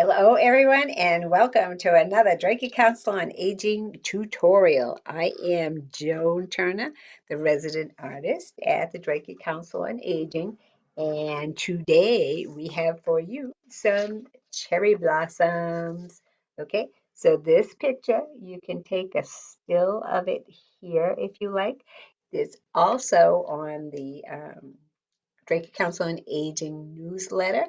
Hello, everyone, and welcome to another Drakey Council on Aging tutorial. I am Joan Turner, the resident artist at the Drakey Council on Aging, and today we have for you some cherry blossoms. Okay, so this picture, you can take a still of it here if you like. It's also on the Drakey Council on Aging newsletter.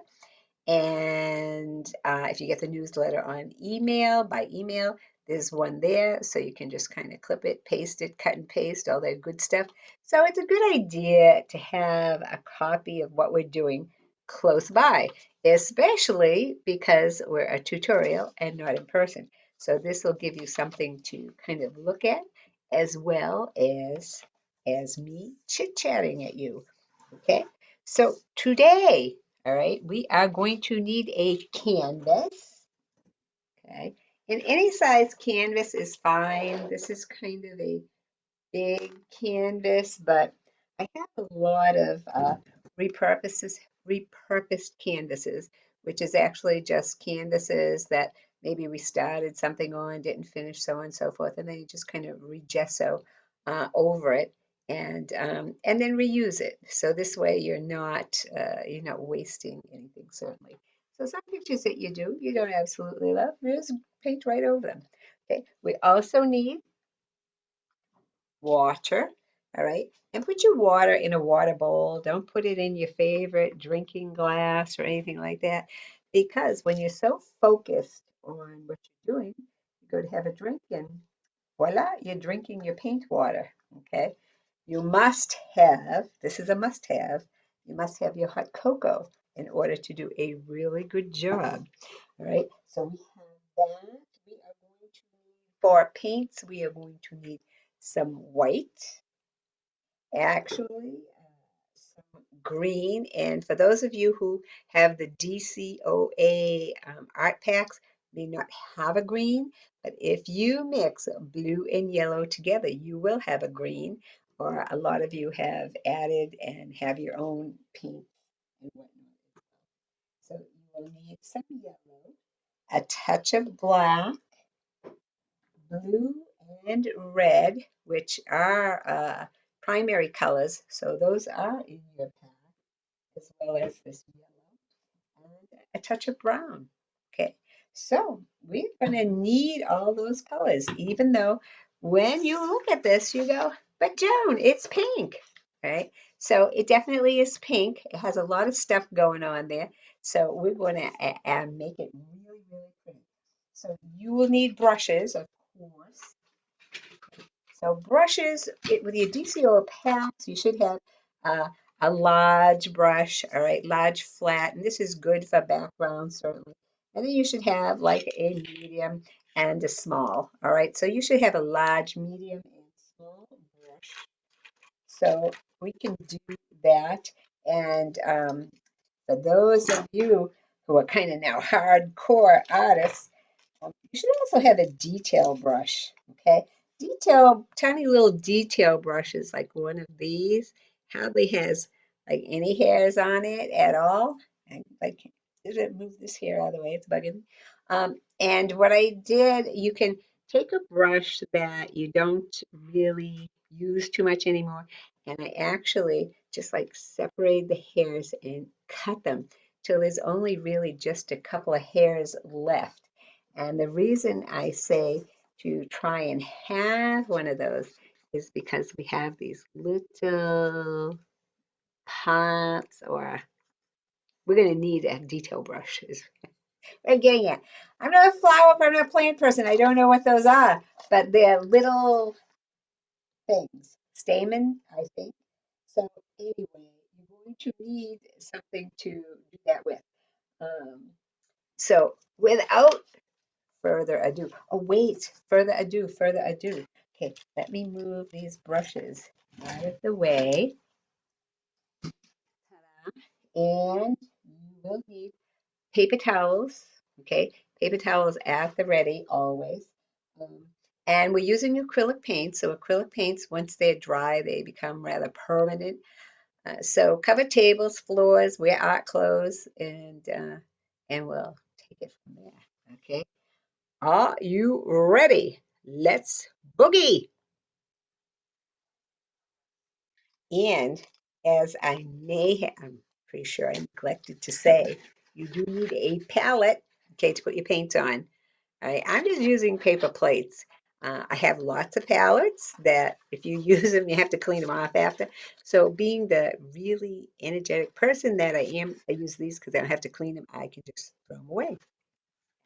And if you get the newsletter on email, by email, there's one there. So you can just kind of clip it, paste it, cut and paste, all that good stuff. So it's a good idea to have a copy of what we're doing close by, especially because we're a tutorial and not in person. So this will give you something to kind of look at as well as me chit-chatting at you. Okay, so today, all right, we are going to need a canvas. Okay, and any size canvas is fine. This is kind of a big canvas, but I have a lot of repurposed canvases, which is actually just canvases that maybe we started something on, didn't finish, so on and so forth, and then you just kind of regesso over it and then reuse it. So this way you're not wasting anything certainly. So some pictures that you don't absolutely love, you just paint right over them. Okay. We also need water, all right? And put your water in a water bowl. Don't put it in your favorite drinking glass or anything like that, because when you're so focused on what you're doing, you go to have a drink and voila, you're drinking your paint water, okay? You must have, this is a must have, you must have your hot cocoa in order to do a really good job, all right? So we have that. We are going to need, for paints, we are going to need some white, actually, some green. And for those of you who have the DCOA art packs, may not have a green, but if you mix blue and yellow together, you will have a green. Or a lot of you have added and have your own pink and whatnot. So you will need some yellow, a touch of black, blue and red, which are primary colors. So those are in your palette, as well as this yellow and a touch of brown. Okay, so we're going to need all those colors, even though when you look at this, you go, but Joan, it's pink, right? So it definitely is pink. It has a lot of stuff going on there. So we're going to make it really, really pretty. So you will need brushes, of course. So brushes, with your DCO packs, you should have uh, a large brush, all right, large flat, and this is good for background certainly. And then you should have like a medium and a small, all right. So you should have a large, medium, and small brush. So we can do that. And for those of you who are kind of now hardcore artists, you should also have a detail brush, okay? Tiny little detail brushes like one of these hardly has like any hairs on it at all. And like, did it move this hair out of the way? It's bugging me. And what I did, you can take a brush that you don't really use too much anymore, and I actually just like separate the hairs and cut them till there's only really just a couple of hairs left. And the reason I say to try and have one of those is because we have these little pots, or we're going to need a detail brush. Is what I'm getting at. I'm not a flower, I'm not a plant person. I don't know what those are, but they're little things. Stamen, I think. So anyway, you're going to need something to do that with. Um, so without further ado. Oh, wait, further ado. Okay, let me move these brushes out of the way. And you will need paper towels, okay? Paper towels at the ready always. Um, and we're using acrylic paint. So acrylic paints, once they're dry, they become rather permanent. So cover tables, floors, wear art clothes, and we'll take it from there. Okay. Are you ready? Let's boogie. And as I may have, I'm pretty sure I neglected to say, you do need a palette, okay, to put your paint on. All right, I'm just using paper plates. I have lots of palettes that if you use them, you have to clean them off after. So being the really energetic person that I am, I use these because I don't have to clean them. I can just throw them away.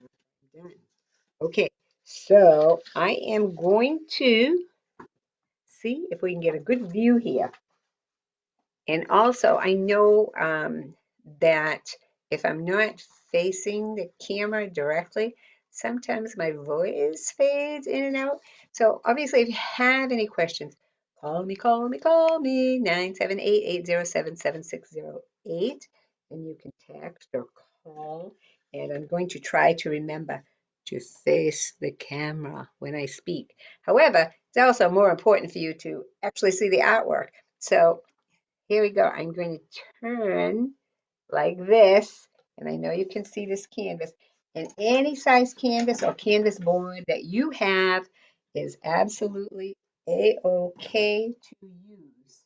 I'm done. Okay, so I am going to see if we can get a good view here. And also, I know that if I'm not facing the camera directly, sometimes my voice fades in and out. So obviously, if you have any questions, call me, 978-807-7608. And you can text or call. And I'm going to try to remember to face the camera when I speak. However, it's also more important for you to actually see the artwork. So here we go. I'm going to turn like this, and I know you can see this canvas. And any size canvas or canvas board that you have is absolutely a-okay to use.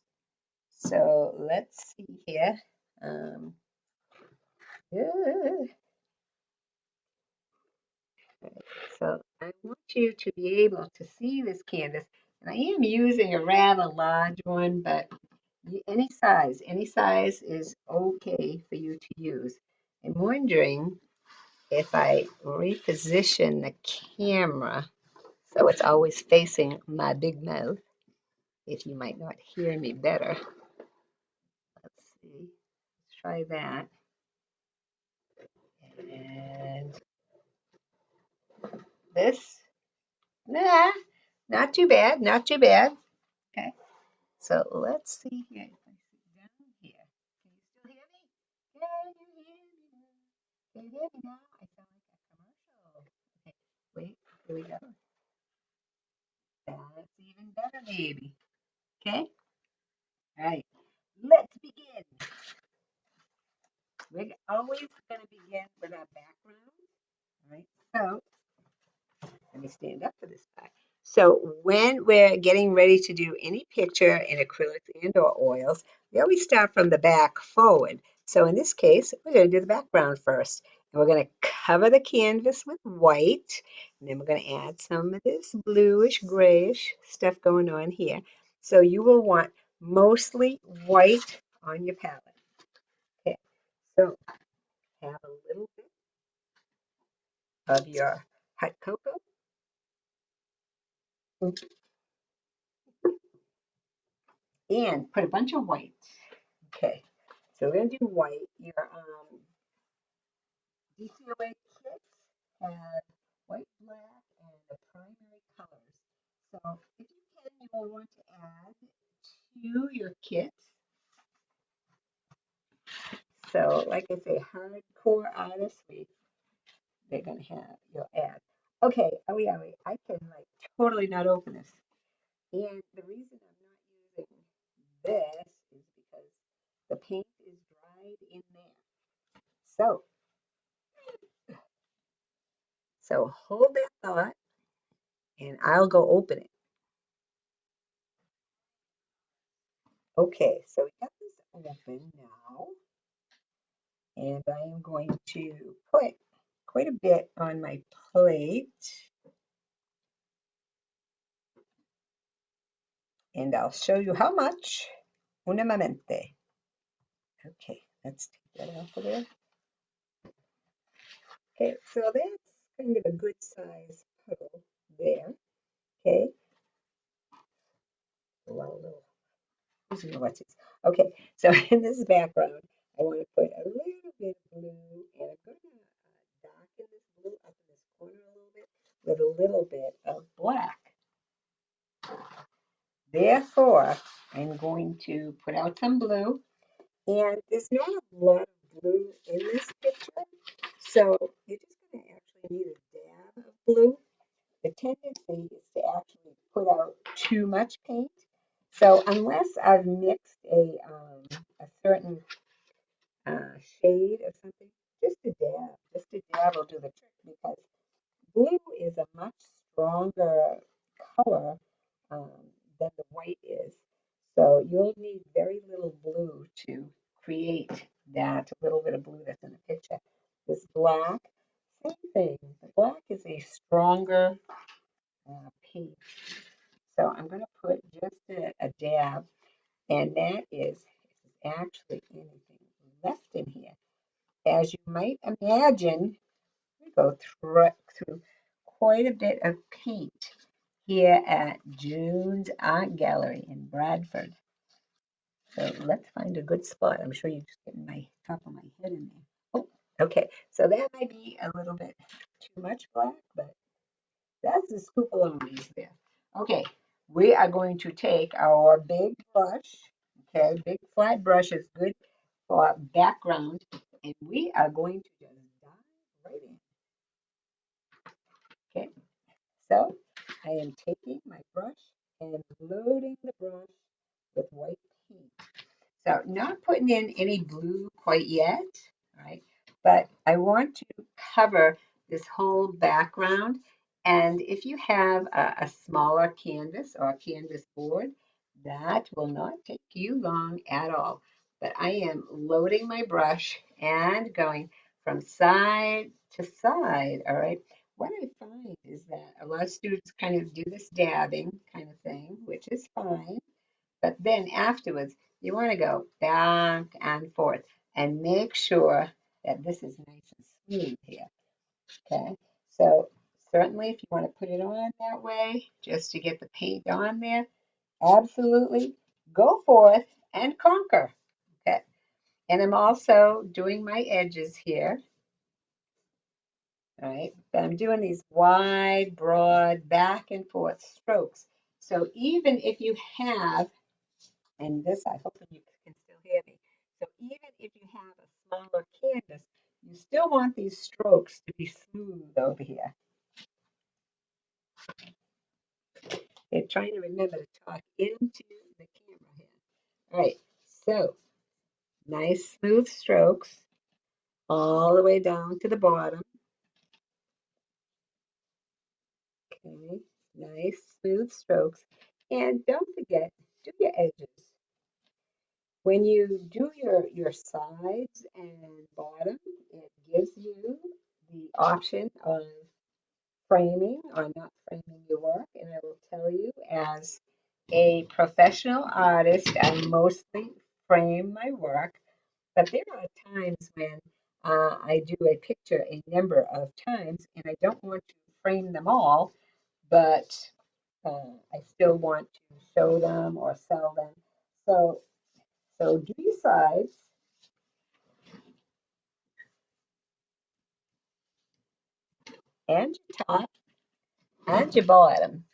So let's see here. Yeah. So I want you to be able to see this canvas. And I am using a rather large one, but any size is okay for you to use. I'm wondering if I reposition the camera so it's always facing my big mouth, if you might not hear me better. Let's see, let's try that. And this, nah, not too bad, not too bad. Okay, so let's see here. If I sit down here, can you still hear me? Can you hear me? Can you hear me now? I sound like a commercial. Okay, wait, here we go. That's even better, maybe. Okay, all right, let's begin. We're always going to begin with our background. All right, so let me stand up for this part. So when we're getting ready to do any picture in acrylics and or oils, we always start from the back forward. So in this case, we're going to do the background first. And we're going to cover the canvas with white. And then we're going to add some of this bluish, grayish stuff going on here. So you will want mostly white on your palette. Okay, so have a little bit of your hot cocoa. And put a bunch of white. Okay, so we're gonna do white. Your DCOA kits have white, black, and the primary colors. So if you can, you will want to add to your kit. So like I say, hardcore artists, they're gonna have your ad. Okay, are we? I can like totally not open this. And the reason I'm not using this is because the paint is dried in there. So, so hold that thought and I'll go open it. Okay, so we got this open now, and I am going to put quite a bit on my plate, and I'll show you how much. Una momente. Okay, let's take that off of there. Okay, so that's kind of a good size puddle there. Okay, well, what's it? Okay, so in this background, I want to put a little bit of blue, and I'm going to darken this blue up in this corner a little bit with a little bit of black. Therefore, I'm going to put out some blue, and there's not a lot of blue in this picture, so you're just going to actually need a dab of blue. The tendency is to actually put out too much paint. So unless I've mixed a certain shade of something, just a dab, that will do the trick because blue is a much stronger color um, than the white is. So you'll need very little blue to create that little bit of blue that's in the picture. This black, same thing. The black is a stronger paint. So I'm going to put just a dab, and that is actually anything left in here. As you might imagine, we go through quite a bit of paint here at June's Art Gallery in Bradford. So let's find a good spot. I'm sure you're just getting my top of my head in there. Oh, okay. So that might be a little bit too much black, but that's the scoopaloonies there. Okay, we are going to take our big brush. Okay, big flat brush is good for background, and we are going to just dive right in. Okay, so I am taking my brush and loading the brush with white paint. So not putting in any blue quite yet, right? But I want to cover this whole background. And if you have a smaller canvas or a canvas board, that will not take you long at all. But I am loading my brush and going from side to side, all right? What I find is that a lot of students kind of do this dabbing kind of thing, which is fine. But then afterwards, you want to go back and forth and make sure that this is nice and smooth here. Okay. So certainly if you want to put it on that way, just to get the paint on there, absolutely go forth and conquer. Okay. And I'm also doing my edges here. All right. But I'm doing these wide, broad, back and forth strokes. So even if you have and this, I hope you can still hear me. So even if you have a smaller canvas, you still want these strokes to be smooth over here. They're trying to remember to talk into the camera here. All right, so nice smooth strokes all the way down to the bottom. Okay, nice smooth strokes. And don't forget, do your edges. When you do your sides and bottom, it gives you the option of framing or not framing your work. And I will tell you, as a professional artist, I mostly frame my work, but there are times when I do a picture a number of times and I don't want to frame them all, but I still want to show them or sell them. So, so do your sides and your top and your bottom.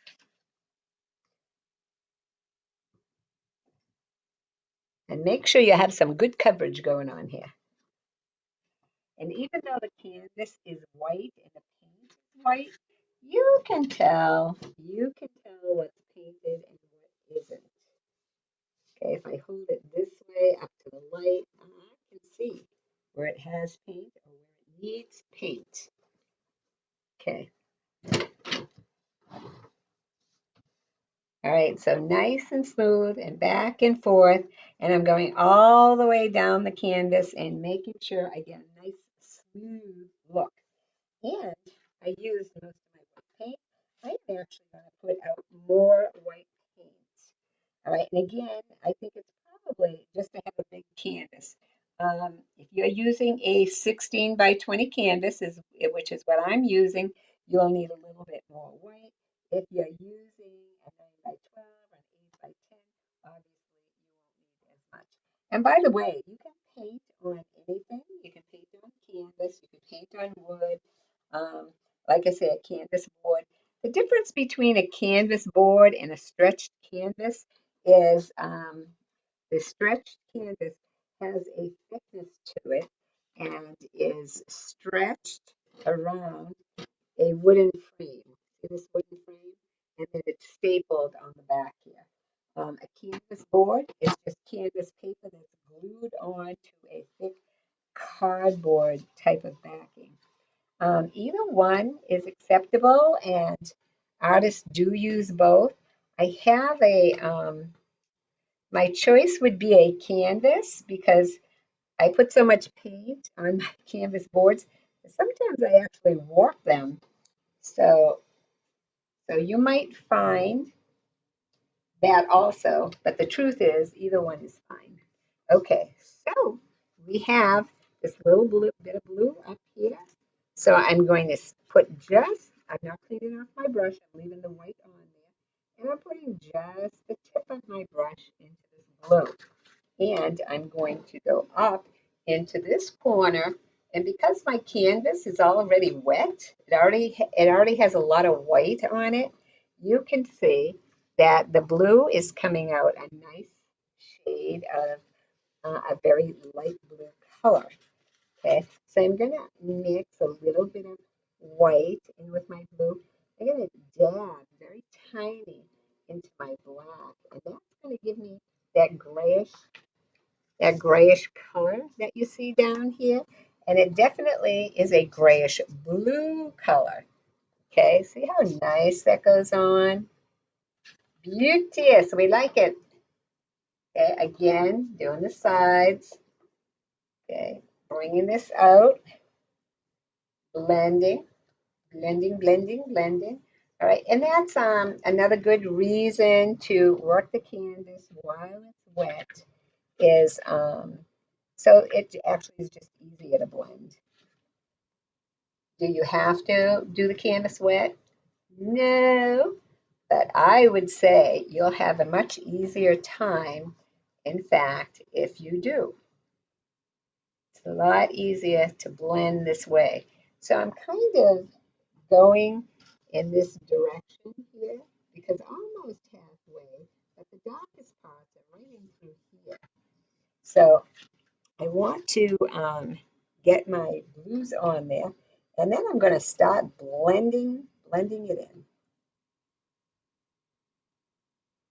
And make sure you have some good coverage going on here. And even though the canvas is white and the paint is white, you can tell what's painted and what isn't. Okay, if I hold it this way up to the light, I can see where it has paint or where it needs paint. Okay, all right, so nice and smooth and back and forth. And I'm going all the way down the canvas and making sure I get a nice smooth look. And I used most of my white paint. I'm actually going to put out more white paint. All right, and again, I think it's probably just to have a big canvas. If you're using a 16 by 20 canvas, which is what I'm using, you'll need a little bit more white. If you're using a 9 by 12 or an 8 by 10, obviously you won't need as much. And by the way, you can paint on anything. You can paint on canvas, you can paint on wood. Um, like I said, canvas board. The difference between a canvas board and a stretched canvas is the stretched canvas has a thickness to it and is stretched around a wooden frame. See this wooden frame? And then it's stapled on the back here. A canvas board is just canvas paper that's glued on to a thick cardboard type of backing. Either one is acceptable, and artists do use both. I have my choice would be a canvas because I put so much paint on my canvas boards. Sometimes I actually warp them. So, so you might find that also, but the truth is either one is fine. Okay, so we have this little bit of blue up here. So I'm going to put just, I'm not cleaning off my brush, I'm leaving the white on there. And I'm putting just the tip of my brush into this blue. And I'm going to go up into this corner. And because my canvas is already wet, it already has a lot of white on it, you can see that the blue is coming out a nice shade of a very light blue color. Okay, so I'm going to mix a little bit of white in with my blue. I'm going to dab very tiny into my black, and that's going to give me that grayish color that you see down here. And it definitely is a grayish blue color. Okay, see how nice that goes on? Beauteous, we like it. Okay, again, doing the sides. Okay, bringing this out, blending, blending. All right, and that's another good reason to work the canvas while it's wet is so it actually is just easier to blend. Do you have to do the canvas wet? No, but I would say you'll have a much easier time, in fact, if you do. It's a lot easier to blend this way. So I'm kind of going in this direction here because almost halfway, but the darkest parts are right in through here. So I want to get my blues on there, and then I'm going to start blending it in.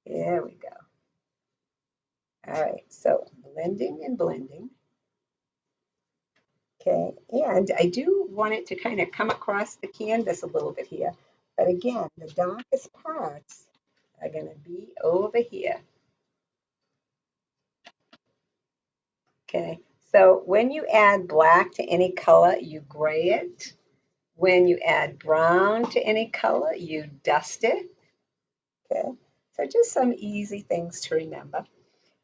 There we go. All right, so blending and blending. Okay, and I do want it to kind of come across the canvas a little bit here. But again, the darkest parts are going to be over here. Okay, so when you add black to any color, you gray it. When you add brown to any color, you dust it. Okay, so just some easy things to remember.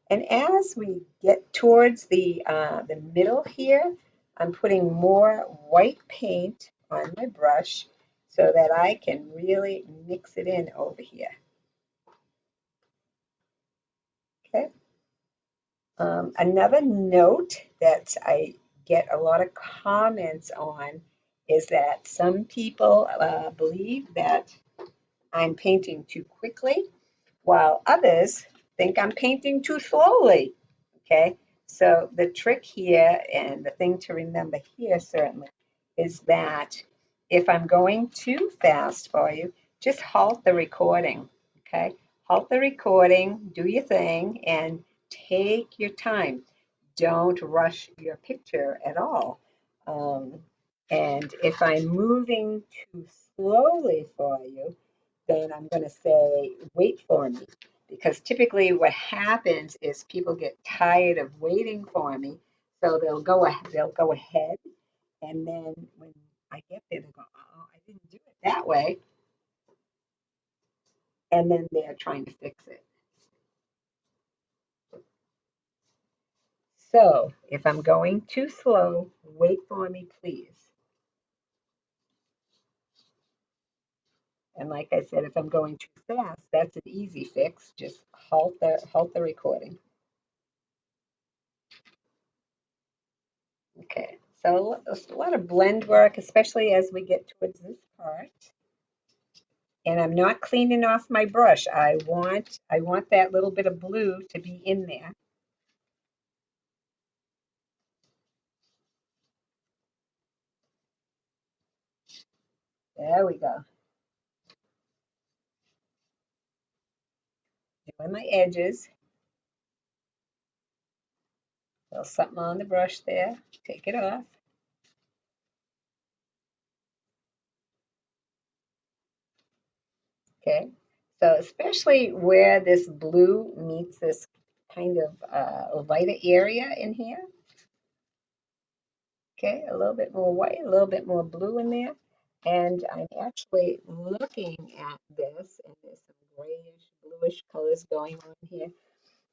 And as we get towards the middle here, I'm putting more white paint on my brush so that I can really mix it in over here. Okay. Another note that I get a lot of comments on is that some people believe that I'm painting too quickly, while others think I'm painting too slowly. Okay, so the trick here and the thing to remember here certainly is that if I'm going too fast for you, just halt the recording. Okay, halt the recording, do your thing, and take your time. Don't rush your picture at all. Um, and if I'm moving too slowly for you, then I'm going to say, wait for me. Because typically what happens is people get tired of waiting for me. So they'll go ahead. And then when I get there, they'll go, oh, I didn't do it that way. And then they're trying to fix it. So if I'm going too slow, wait for me, please. And like I said, if I'm going too fast, that's an easy fix. Just halt the recording. Okay, so a lot of blend work, especially as we get towards this part. And I'm not cleaning off my brush. I want that little bit of blue to be in there. There we go. Doing my edges. A little something on the brush there. Take it off. Okay, so especially where this blue meets this kind of lighter area in here. Okay, a little bit more white, a little bit more blue in there. And I'm actually looking at this, and there's some grayish, bluish colors going on here.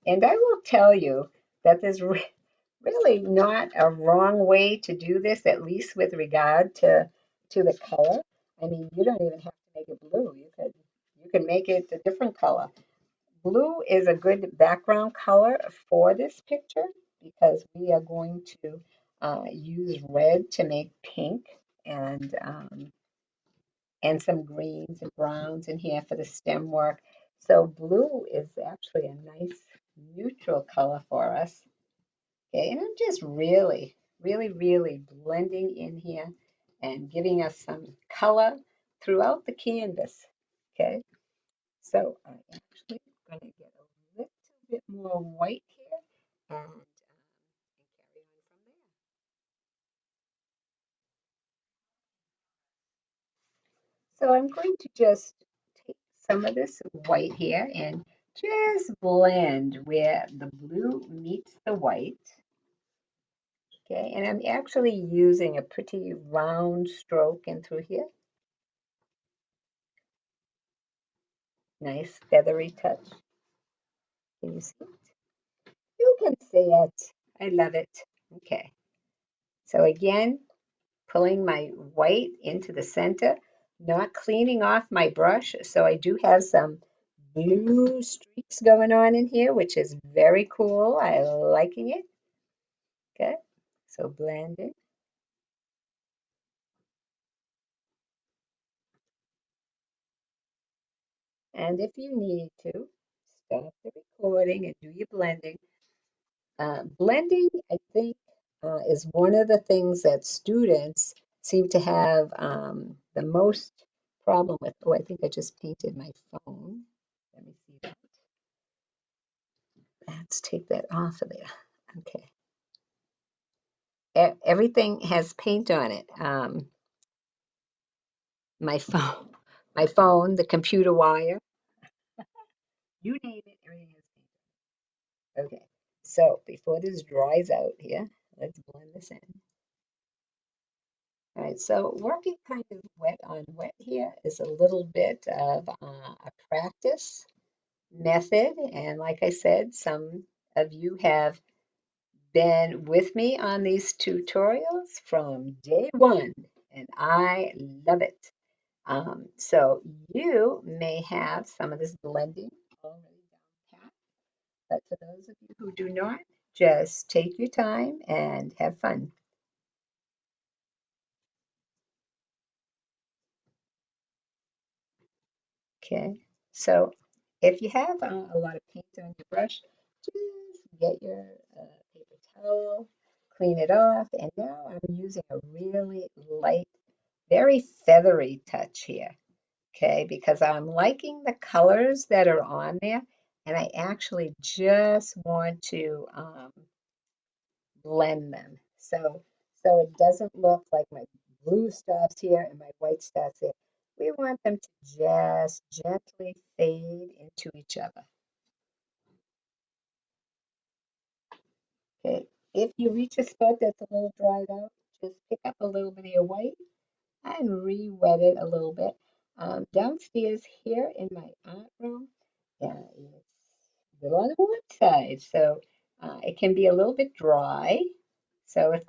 And I will tell you that there's really not a wrong way to do this, at least with regard to the color. I mean, you don't even have to make it blue. You could make it a different color. Blue is a good background color for this picture because we are going to use red to make pink and some greens and browns in here for the stem work. So blue is actually a nice neutral color for us. Okay, and I'm just really, really, really blending in here and giving us some color throughout the canvas. Okay, so I'm actually going to get a little bit more white here and carry on from there. So I'm going to just take some of this white here and just blend where the blue meets the white. Okay, and I'm actually using a pretty round stroke in through here. Nice feathery touch. Can you see it? You can see it. I love it. Okay, so again, pulling my white into the center, not cleaning off my brush. So I do have some blue streaks going on in here, which is very cool. I'm liking it. Okay, so blending. And if you need to, stop the recording and do your blending. Blending, I think, is one of the things that students seem to have the most problem with. Oh, I think I just painted my phone. Let me see that. Let's take that off of there. Okay. Everything has paint on it. My phone, my phone, the computer wire, you name it, everything has paint. Okay. So before this dries out here, let's blend this in. All right, so working kind of wet on wet here is a little bit of a practice method. And like I said, some of you have been with me on these tutorials from day one, and I love it. So you may have some of this blending already down pat, but for those of you who do not, just take your time and have fun. Okay, so if you have a lot of paint on your brush, just get your paper towel, clean it off, and now I'm using a really light, very feathery touch here, okay, because I'm liking the colors that are on there, and I actually just want to blend them. So it doesn't look like my blue stops here and my white stops here. We want them to just gently fade into each other. Okay. If you reach a spot that's a little dried out, just pick up a little bit of your white and re-wet it a little bit. Downstairs here in my art room, it's a little on the warm side, so it can be a little bit dry. So if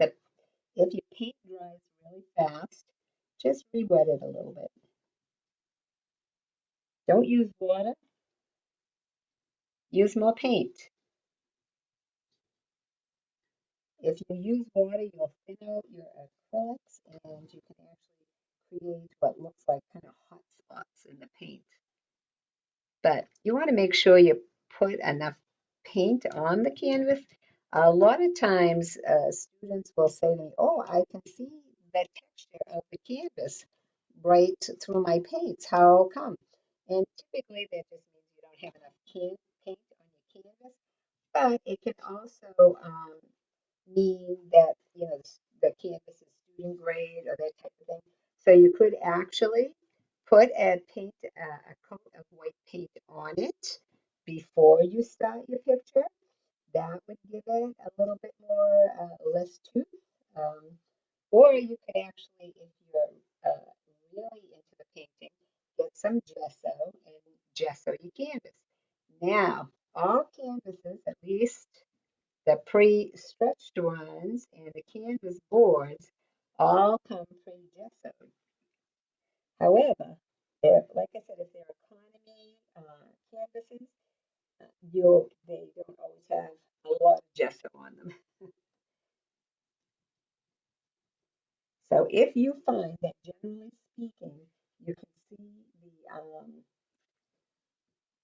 your paint dries really fast, just re-wet it a little bit. Don't use water, use more paint. If you use water, you'll thin out your acrylics and you can actually create what looks like kind of hot spots in the paint. But you want to make sure you put enough paint on the canvas. A lot of times, students will say to me, "Oh, I can see the texture of the canvas right through my paints. How come?" And typically, that just means you don't have enough paint on your canvas. But it can also mean that the canvas is student grade or that type of thing. So you could actually put a coat of white paint on it before you start your picture. That would give it a little bit more less tooth. Um, or you could actually, if you're really into the painting, get some gesso and gesso your canvas. Now, all canvases, at least the pre-stretched ones and the canvas boards, all come pre-gessoed. However, if, like I said, if they're economy canvases, they don't always have a lot of gesso on them. So if you find that generally speaking, you can see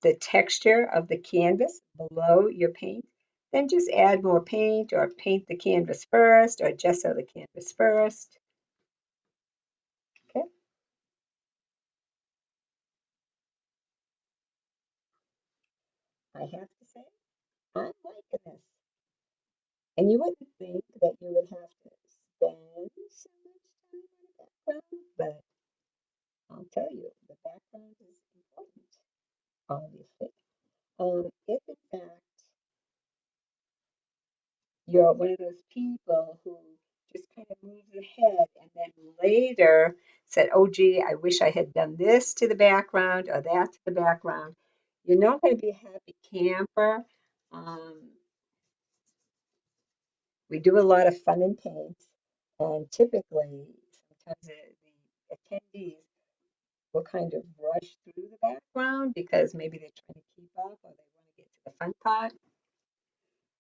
the texture of the canvas below your paint, then just add more paint or paint the canvas first or gesso the canvas first. Okay, I have to say, I'm liking this. And you wouldn't think that you would have to spend so much time on a background, but I'll tell you, the background is important, obviously. If in fact you're one of those people who just kind of moves ahead and then later said, oh, gee, I wish I had done this to the background or that to the background, you're not going to be a happy camper. Um, we do a lot of fun and paint, and typically, sometimes the attendees will kind of rush through the background because maybe they're trying to keep up or they want to get to the fun part.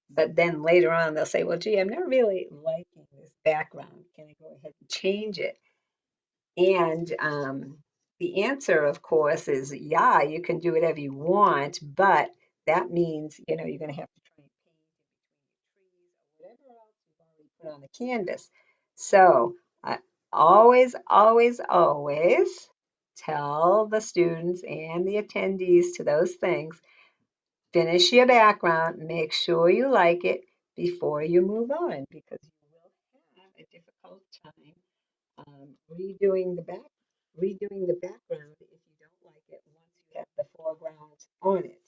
But then later on, they'll say, well, gee, I'm not really liking this background. Can I go ahead and change it? And the answer, of course, is yeah, you can do whatever you want, but that means, you're going to have to try and paint in between the trees or whatever else you've already put on the canvas. So I always, always, always tell the students and the attendees to those things, finish your background, make sure you like it before you move on, because you will have a difficult time redoing the background if you don't like it once you have the foreground on it.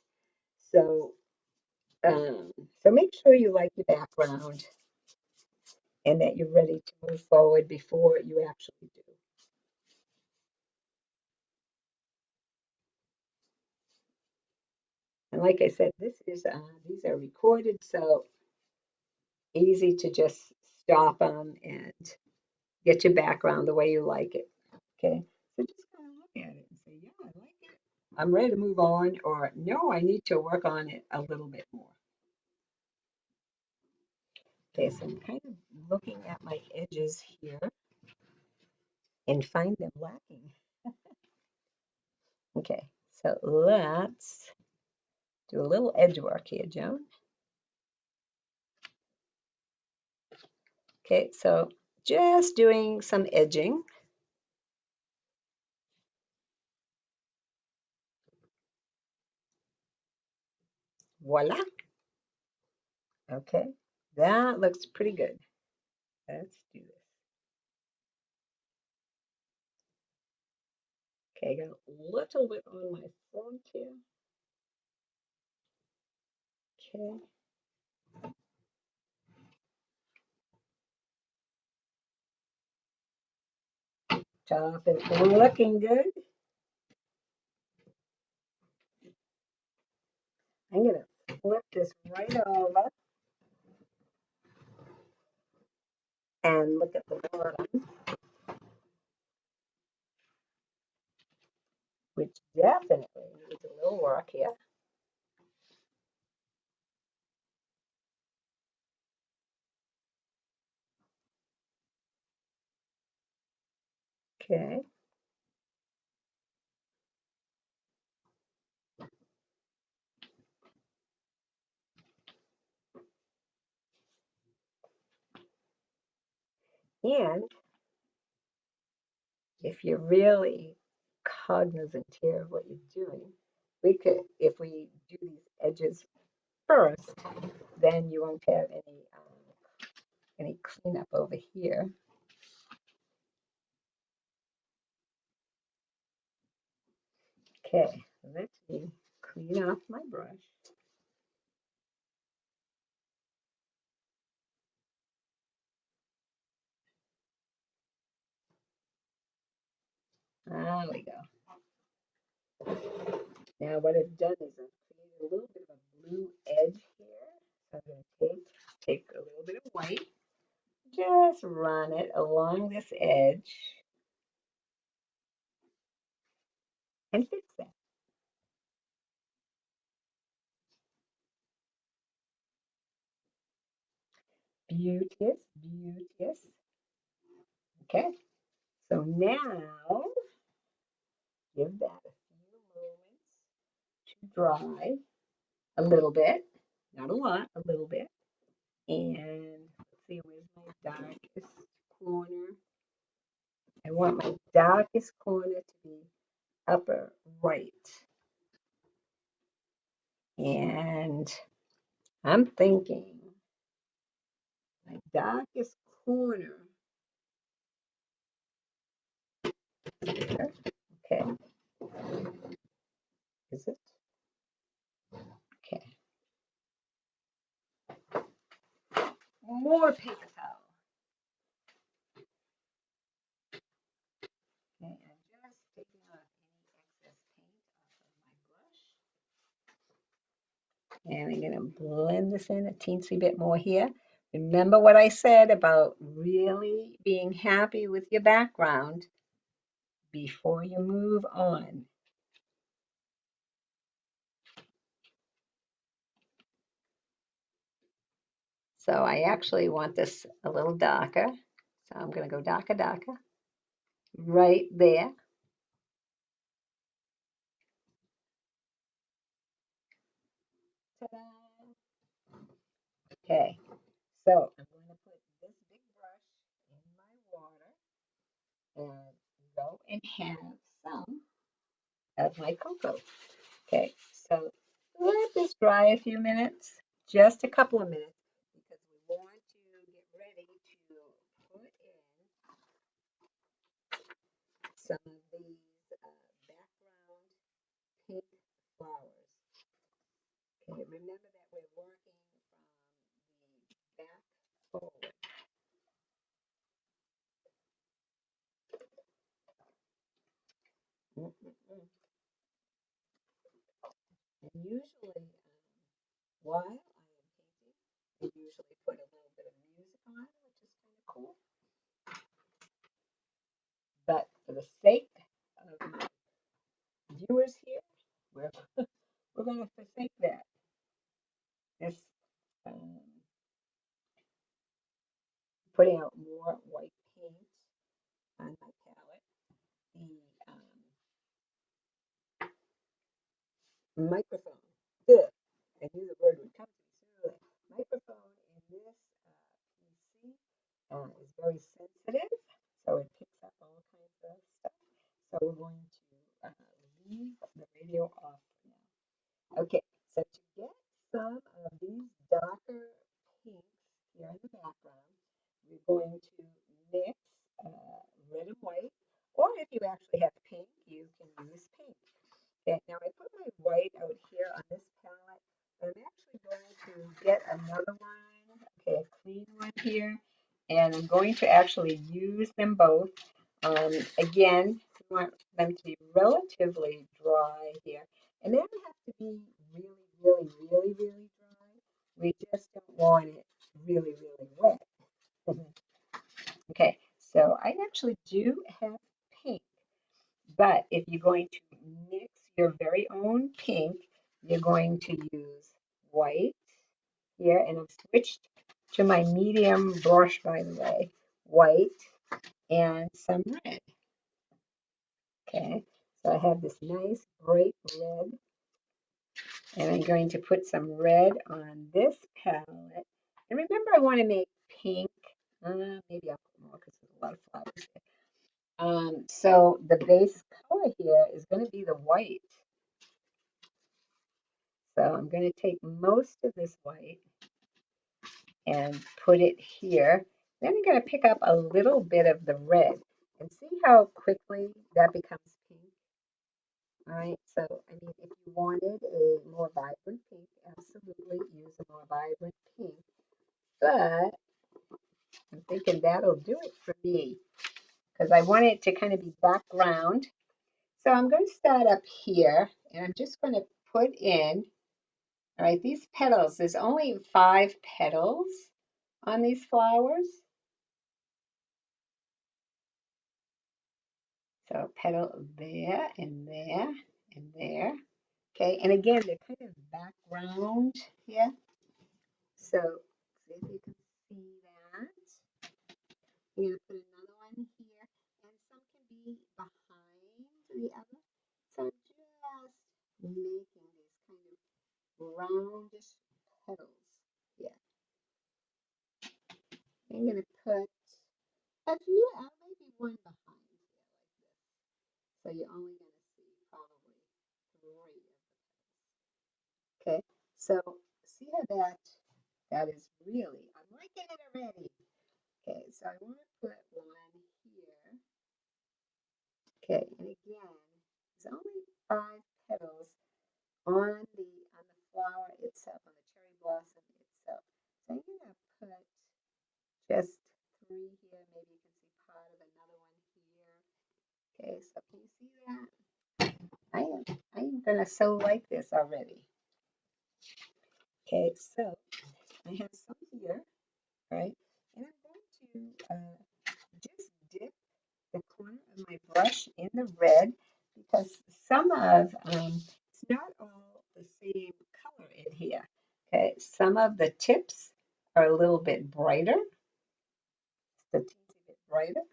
So, um, so make sure you like your background and that you're ready to move forward before you actually do. And like I said, these are recorded, so easy to just stop them and get your background the way you like it. Okay, so just kind of look at it and say, yeah, I like it. I'm ready to move on, or no, I need to work on it a little bit more. Okay, so I'm kind of looking at my edges here and find them lacking. Okay, so let's do a little edge work here, Joan. Okay, so just doing some edging. Voila. Okay, that looks pretty good. Let's do this. Okay, I got a little bit on my front here. Okay, top is looking good. I'm gonna flip this right over and look at the bottom, which definitely needs a little work here. Okay, and if you're really cognizant here of what you're doing, we could, if we do these edges first, then you won't have any cleanup over here. Okay, let me clean off my brush. There we go. Now what I've done is I've created a little bit of a blue edge here. So I'm going to take a little bit of white, just run it along this edge and fix that. Beauteous, beauteous. Okay, so now give that a few moments to dry a little bit, not a lot, a little bit. And let's see, where's my darkest corner? I want my darkest corner to be upper right. And I'm thinking my darkest corner there. Okay, is it? Okay, more paper towel. Okay, I'm just taking off any excess paint off of my brush. And I'm going to blend this in a teensy bit more here. Remember what I said about really being happy with your background before you move on. So I actually want this a little darker. So I'm going to go darker, darker, right there. Ta-da! Okay, so I'm going to put this big brush in my water and go and have some of my cocoa. Okay, so let this dry a few minutes, just a couple of minutes, because we want to get ready to put in some of these background pink flowers. Okay, remember that we're working from the back forward. Mm -mm -mm. And usually, while I am painting, I usually put a little bit of music on, which is kind of cool. But for the sake of my viewers here, we're, we're going to forsake that. This um, putting out more white paint on my palette. The microphone. Ugh, I knew the word would come to me sooner or later. Microphone in this PC is very sensitive, so it picks up all kinds of stuff. So we're going to leave the radio off for now. Okay, so to get some of these darker pinks here in the background, we're going to mix red and white, or if you actually have pink, you can use pink. Okay, now I put my white out here on this palette. I'm actually going to get another one, okay, a clean one here, and I'm going to actually use them both. Again, we want them to be relatively dry here, and they don't have to be really dry. We just don't want it really wet. Okay, so I actually do have pink. But if you're going to mix your very own pink, you're going to use white here, and I've switched to my medium brush, by the way, white and some red. Okay, so I have this nice bright red, and I'm going to put some red on this palette. And remember, I want to make pink. Maybe I'll put more because there's a lot of flowers here. So the base color here is going to be the white. So I'm going to take most of this white and put it here. Then I'm going to pick up a little bit of the red and see how quickly that becomes pink. All right, so I mean, if you wanted a more vibrant pink, absolutely use a more vibrant pink. But I'm thinking that'll do it for me because I want it to kind of be background. So I'm going to start up here and I'm just going to put in, all right, these petals, there's only 5 petals on these flowers. So petal there and there and there. Okay, and again, they're kind of background here. So see if you can see that. You're gonna put another one here, and some can be behind the other. So I'm just making these kind of roundish petals. Yeah, I'm gonna put actually yeah, maybe one behind here like this. So you're only gonna see probably 3 of them. Okay, so see how that is really, I'm liking it already. Okay, so I want to put one here. Okay, and again, there's only 5 petals on the flower itself, on the cherry blossom itself. So I'm gonna put just 3 here. Maybe you can see part of another one here. Okay, so can you see that? I am gonna so like this already. Okay, so I have some here, right? And I'm going to just dip the corner of my brush in the red because some of it's not all the same color in here. Okay, some of the tips are a little bit brighter, a teensy bit brighter.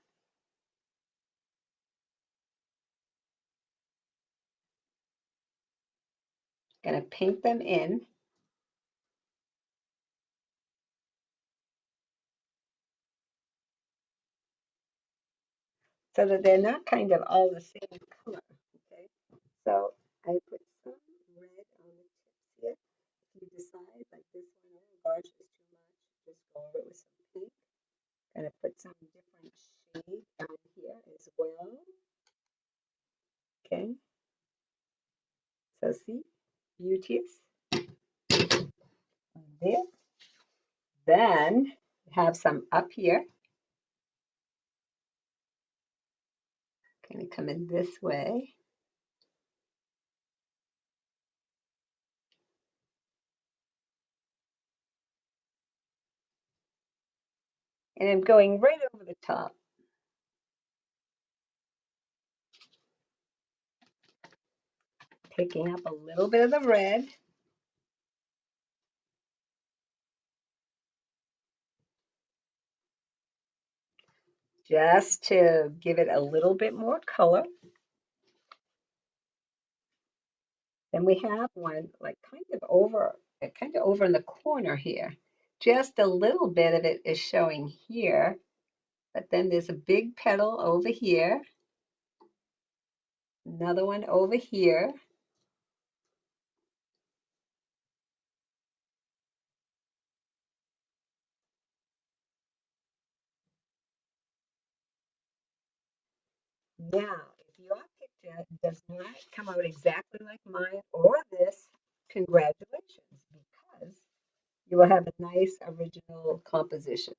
Gonna paint them in so that they're not kind of all the same color. Okay, so I put some red on the tips here. If you decide like this one, oh gosh, is too much, just go over it with some pink. Gonna put some different shade down here as well. Okay, so see, beauteous there. Then have some up here. Gonna come in this way. And I'm going right over the top. Picking up a little bit of the red. Just to give it a little bit more color. Then we have one like kind of over in the corner here. Just a little bit of it is showing here, but then there's a big petal over here, another one over here. Now, if your picture does not come out exactly like mine or this, congratulations, because you will have a nice original composition.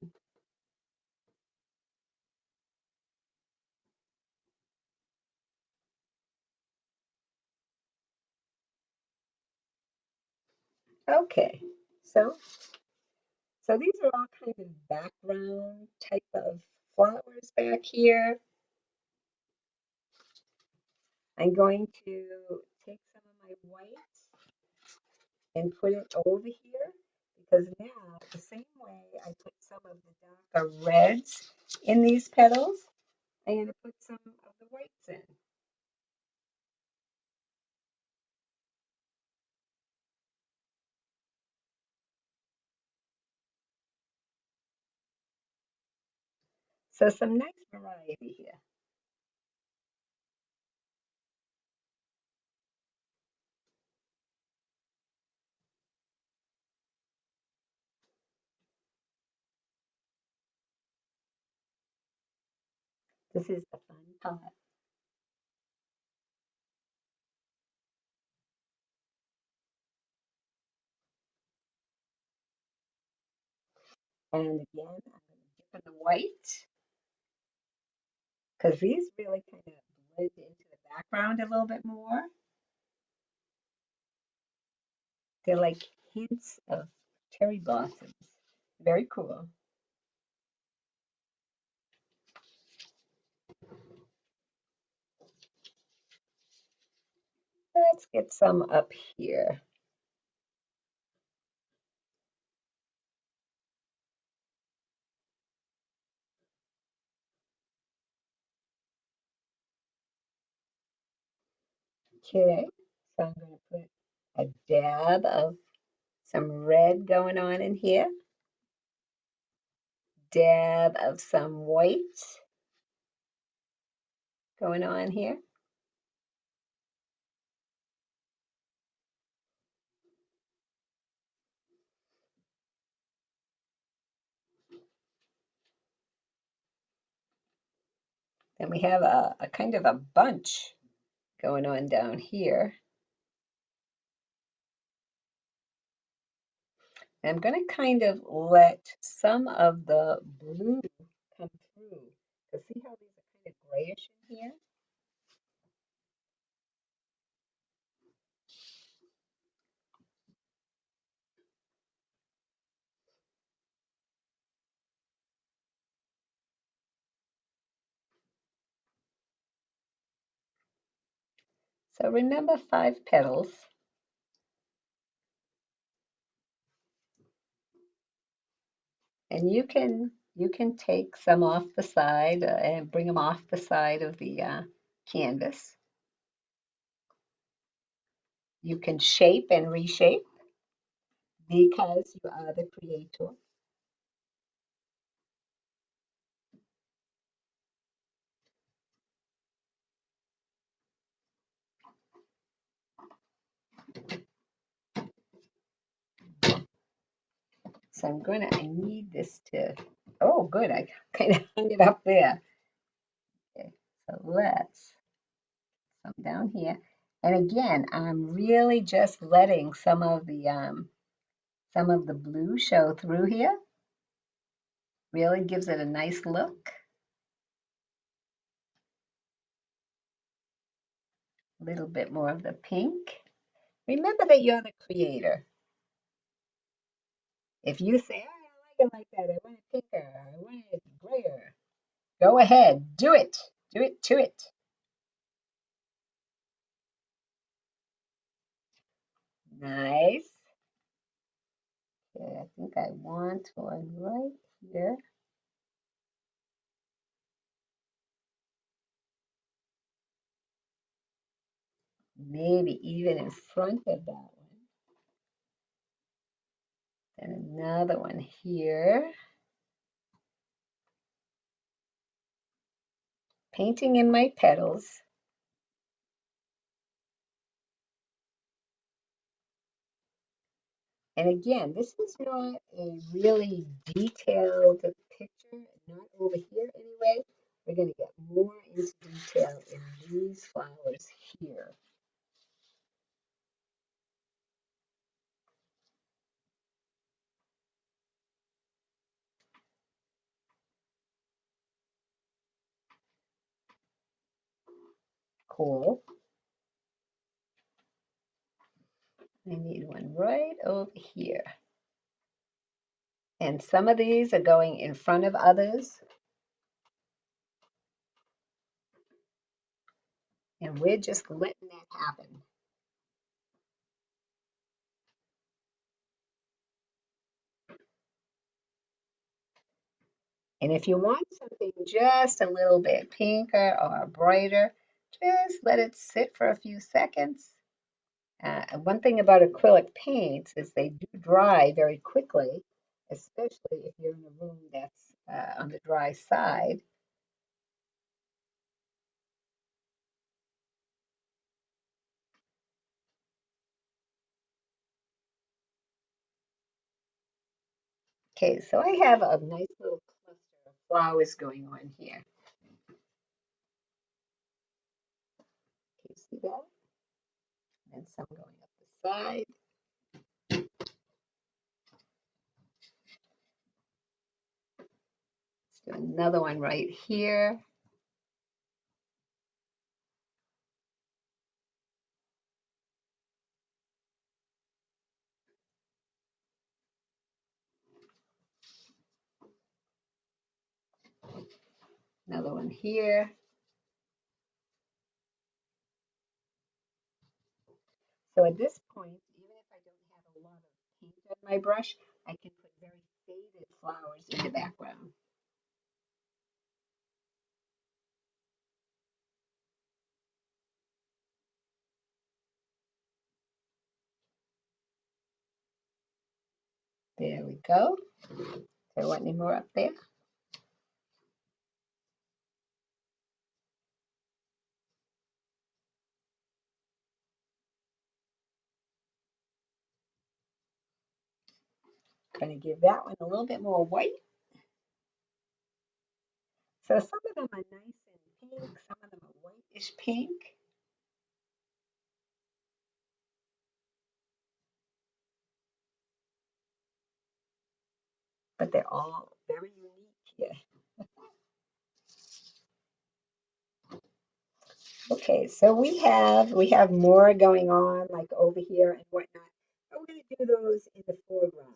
Okay, so these are all kind of background type of flowers back here. I'm going to take some of my white and put it over here because now the same way I put some of the darker reds in these petals, I'm going to put some of the whites in. So some nice variety here. This is the fun part. And again, I'm going to dip in the white because these really kind of blend into the background a little bit more. They're like hints of cherry blossoms. Very cool. Let's get some up here. Okay, so I'm going to put a dab of some red going on in here, dab of some white going on here. Then we have a kind of a bunch going on down here. And I'm going to kind of let some of the blue come through. Because see how these are kind of grayish in here? So remember 5 petals. And you can take some off the side and bring them off the side of the canvas. You can shape and reshape because you are the creator. So I need this to, oh, good, I kind of hung it up there. Okay, so let's come down here. And again, I'm really just letting some of the blue show through here. Really gives it a nice look. A little bit more of the pink. Remember that you're the creator. If you say, oh, I like it like that, I want it pinker, I want it grayer, go ahead, do it. Do it to it. Nice. Okay, I think I want one right here. Maybe even in front of that one. And another one here. Painting in my petals. And again, this is not a really detailed picture, not over here anyway. We're going to get more into detail in these flowers here. Cool. I need one right over here. And some of these are going in front of others. And we're just letting that happen. And if you want something just a little bit pinker or brighter, just let it sit for a few seconds. One thing about acrylic paints is they do dry very quickly, especially if you're in a room that's on the dry side. Okay, so I have a nice little cluster of flowers going on here. Can you see that? And some going up the side. Do another one right here. Another one here. So at this point, even if I don't have a lot of paint on my brush, I can put very faded flowers in the background. There we go. Do I want any more up there? Going to give that one a little bit more white. So some of them are nice and pink, some of them are whitish pink. But they're all very unique here. Okay, so we have more going on like over here and whatnot. But we're going to do those in the foreground.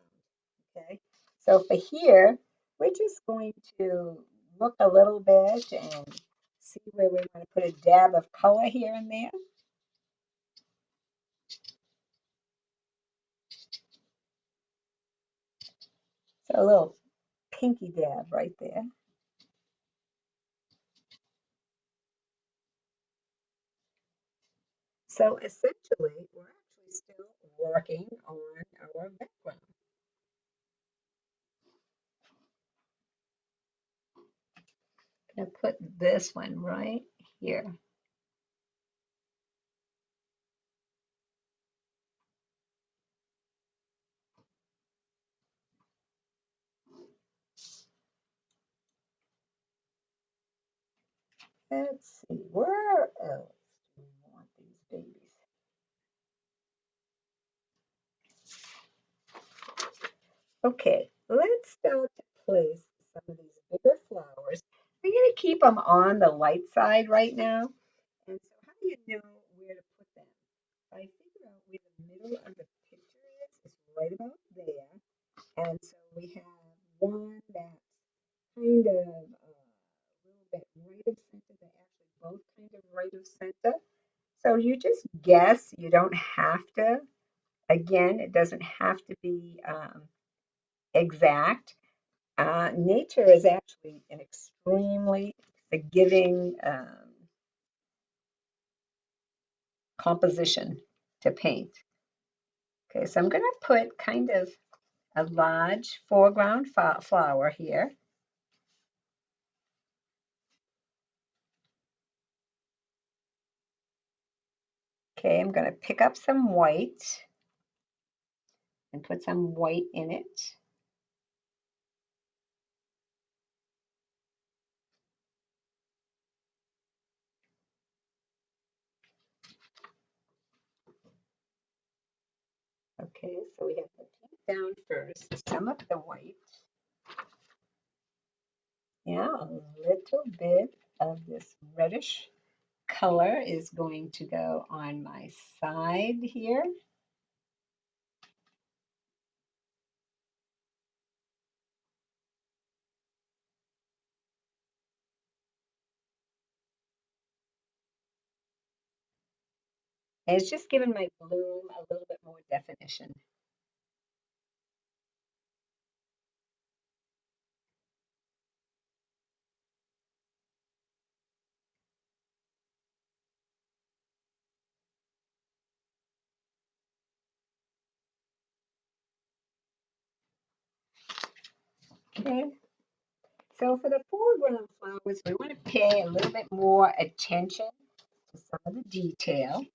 Okay, so for here, we're just going to look a little bit and see where we want to put a dab of color here and there. So a little pinky dab right there. So essentially, we're actually still working on our background. I'm going to put this one right here. Let's see, where else do we want these babies? Okay, let's start to place some of these bigger flowers. I'm going to keep them on the light side right now. And so how do you know where to put them? I figure out where the middle of the picture is. It's right about there. And so we have one that's kind of a little bit right of center. They're actually both kind of right of center. So you just guess. You don't have to. Again, it doesn't have to be exact. Nature is actually an extremely forgiving composition to paint. Okay, so I'm going to put kind of a large foreground flower here. Okay, I'm going to pick up some white and put some white in it. Okay, so we have the pink down first, some of the white. Yeah, a little bit of this reddish color is going to go on my side here. And it's just giving my bloom a little bit more definition. Okay, so for the foreground flowers, we want to pay a little bit more attention to some of the detail.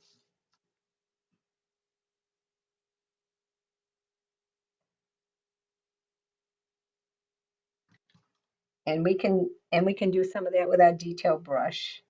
And we can do some of that with our detail brush.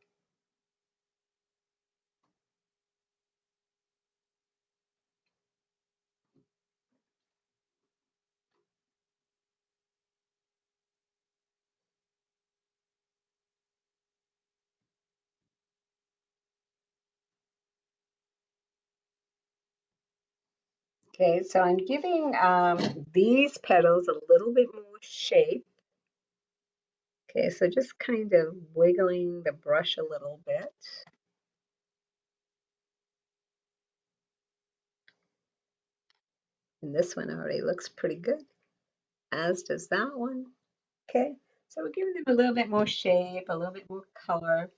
Okay, so I'm giving these petals a little bit more shape. Okay, so just kind of wiggling the brush a little bit. And this one already looks pretty good, as does that one. Okay, so we're giving them a little bit more shape, a little bit more color.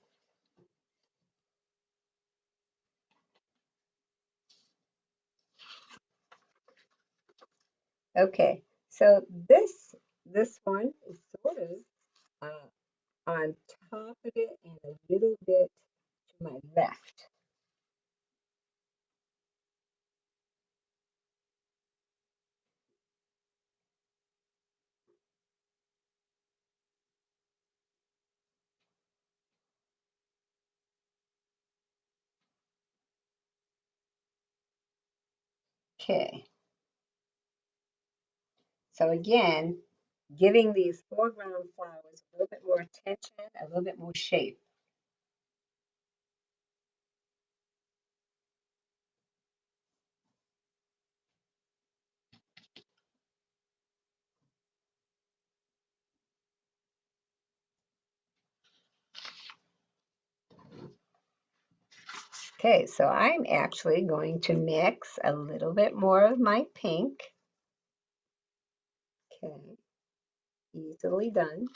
Okay, so this one is sort of on top of it and a little bit to my left. Okay, so again, giving these foreground flowers a little bit more attention, a little bit more shape. Okay, so I'm actually going to mix a little bit more of my pink. Okay, easily done.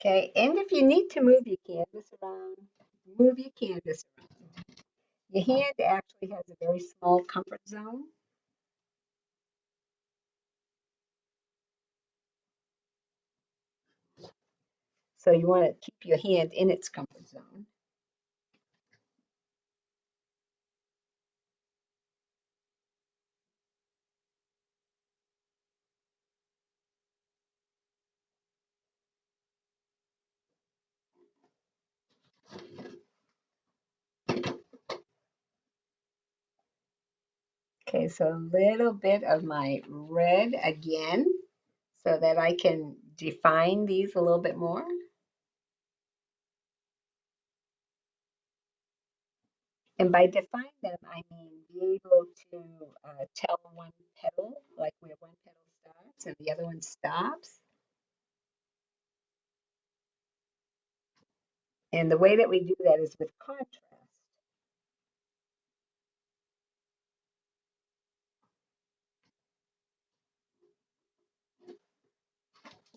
Okay, and if you need to move your canvas around, move your canvas around. Your hand actually has a very small comfort zone. So you want to keep your hand in its comfort zone. Okay, so a little bit of my red again so that I can define these a little bit more. And by define them, I mean be able to tell one petal, like where one petal starts and the other one stops. And the way that we do that is with contrast.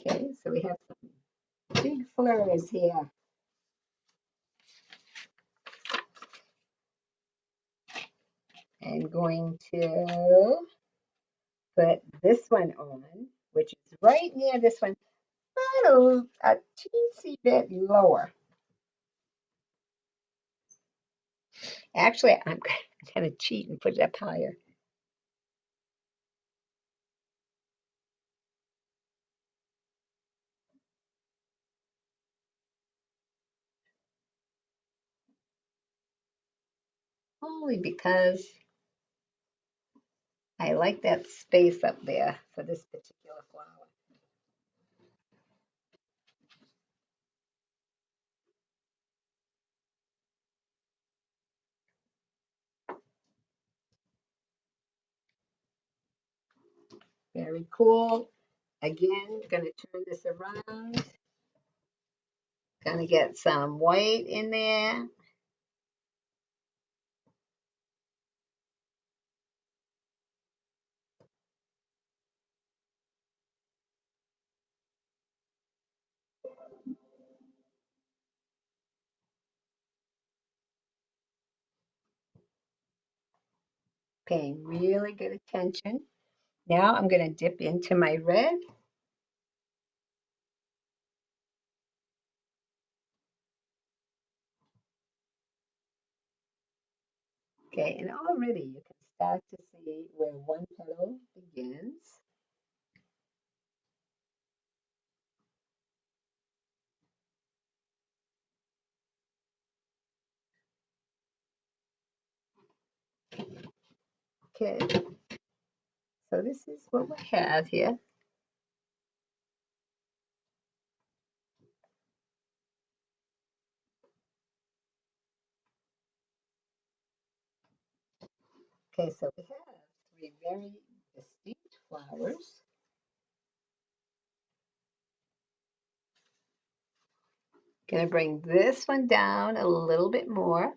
Okay, so we have some big flowers here. I'm going to put this one on, which is right near this one, but a teensy bit lower. Actually, I'm going to cheat and put it up higher. Only because I like that space up there for this particular flower. Very cool. Again, going to turn this around. Going to get some white in there. Paying really good attention. Now I'm going to dip into my red. Okay, and already you can start to see where one petal begins. Okay, So this is what we have here. Okay, so we have three very distinct flowers. Going to bring this one down a little bit more.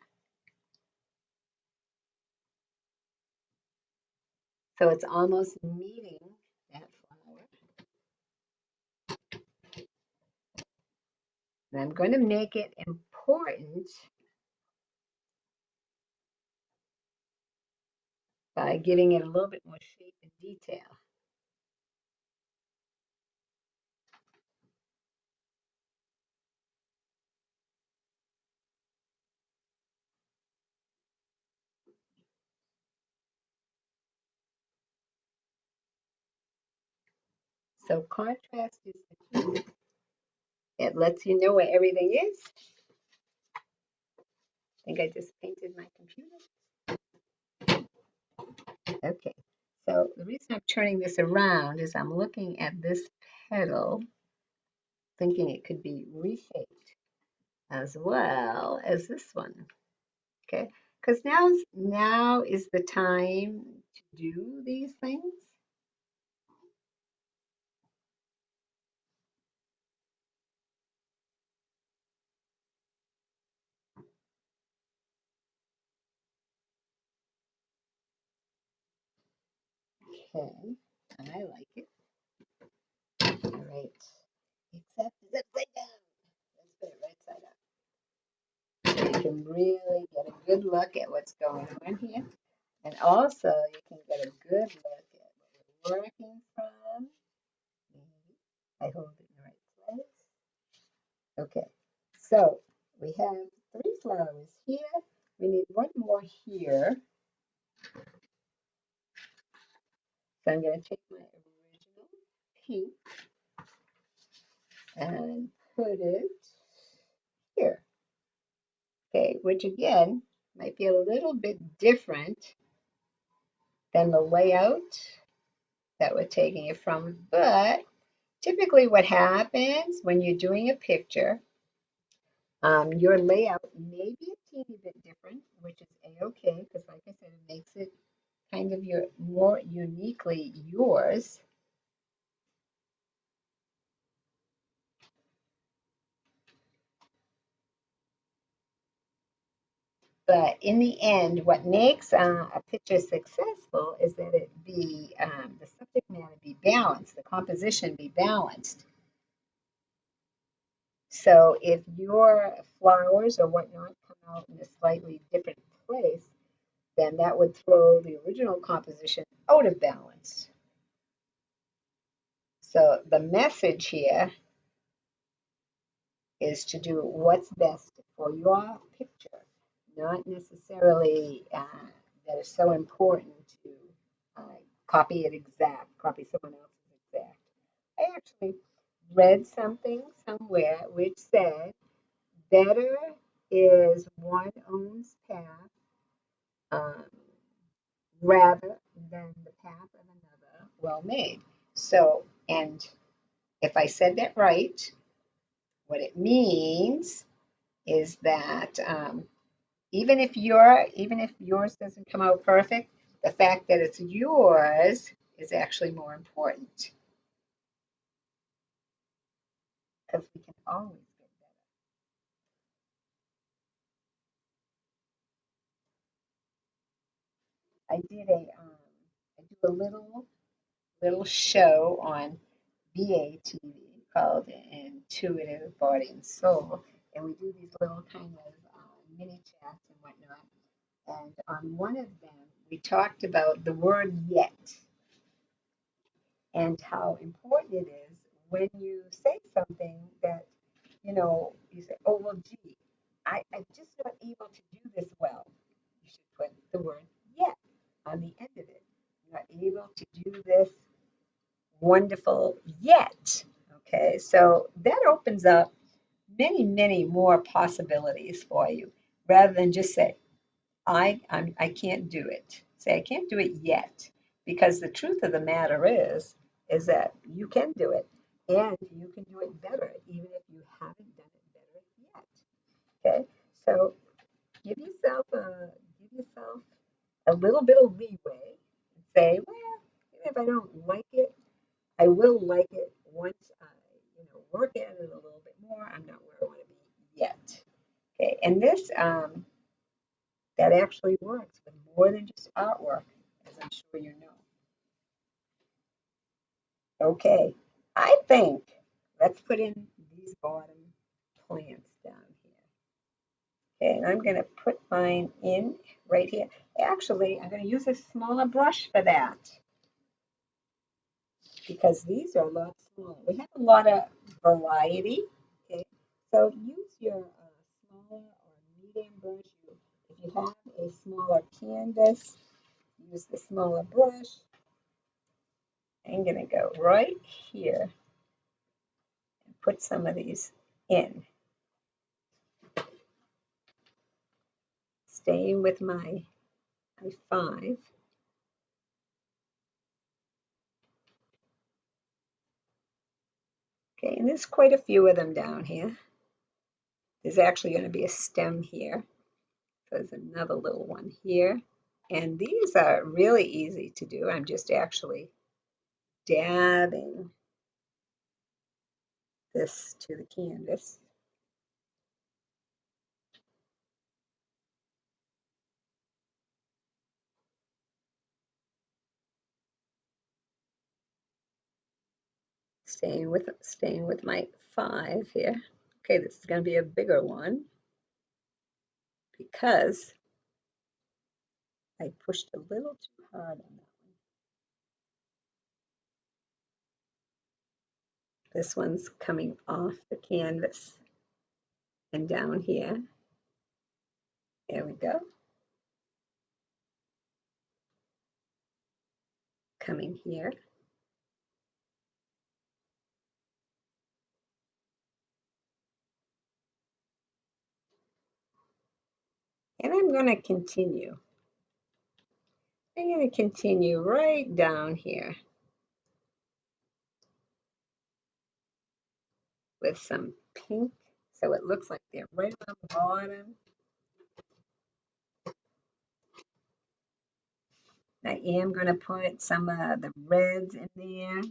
So it's almost meeting that flower. And I'm going to make it important by giving it a little bit more shape and detail. So contrast is the key. It lets you know where everything is. I think I just painted my computer. Okay, so the reason I'm turning this around is I'm looking at this petal, thinking it could be reshaped as well as this one. Okay, because now is the time to do these things. Okay, I like it. All right, except it's upside down. Let's put it right side up. So you can really get a good look at what's going on here. And also you can get a good look at what we're working from. I hold it in the right place. Okay, so we have three flowers here. We need one more here. So I'm going to take my original pink and put it here. Okay, which again might be a little bit different than the layout that we're taking it from, but typically what happens when you're doing a picture, your layout may be a teeny bit different, which is a-okay, because like I said, it makes it kind of your more uniquely yours. But in the end, what makes a picture successful is that it be the subject matter be balanced, the composition be balanced. So if your flowers or whatnot come out in a slightly different place, then that would throw the original composition out of balance. So the message here is to do what's best for your picture, not necessarily that is so important to copy it exact, copy someone else's exact. I actually read something somewhere which said better is one own's path um, rather than the path of another well made. So, and if I said that right, what it means is that even if yours doesn't come out perfect, the fact that it's yours is actually more important because we can always get better. I do a little show on BATV called Intuitive Body and Soul, and we do these little kind of mini chats and whatnot. And on one of them, we talked about the word yet and how important it is when you say something that, you say, oh, well, gee, I'm just not able to do this well. You should put the word yet on the end of it. I'm not able to do this wonderful yet. Okay, so that opens up many more possibilities for you rather than just say, I can't do it. Say, I can't do it yet. Because the truth of the matter is that you can do it and you can do it better, even if you haven't done it better yet. Okay, so give yourself a little bit of leeway and say, well, even if I don't like it, I will like it once I, work at it a little bit more. I'm not where I want to be yet. Okay, and this that actually works with more than just artwork, as I'm sure you know. Okay, I think let's put in these bottom plants down here. Okay, and I'm going to put mine in right here. Actually, I'm going to use a smaller brush for that because these are a lot smaller. We have a lot of variety. Okay, so use your smaller or medium brush. If you have a smaller canvas, use the smaller brush. I'm going to go right here and put some of these in. Staying with my 5. Okay, and there's quite a few of them down here. There's actually going to be a stem here. There's another little one here. And these are really easy to do. I'm just actually dabbing this to the canvas. Staying with my 5 here. Okay, this is going to be a bigger one because I pushed a little too hard on that one. This one's coming off the canvas and down here. There we go. Coming here. And I'm going to continue. I'm going to continue right down here with some pink so it looks like they're right on the bottom. I am going to put some of the reds in there.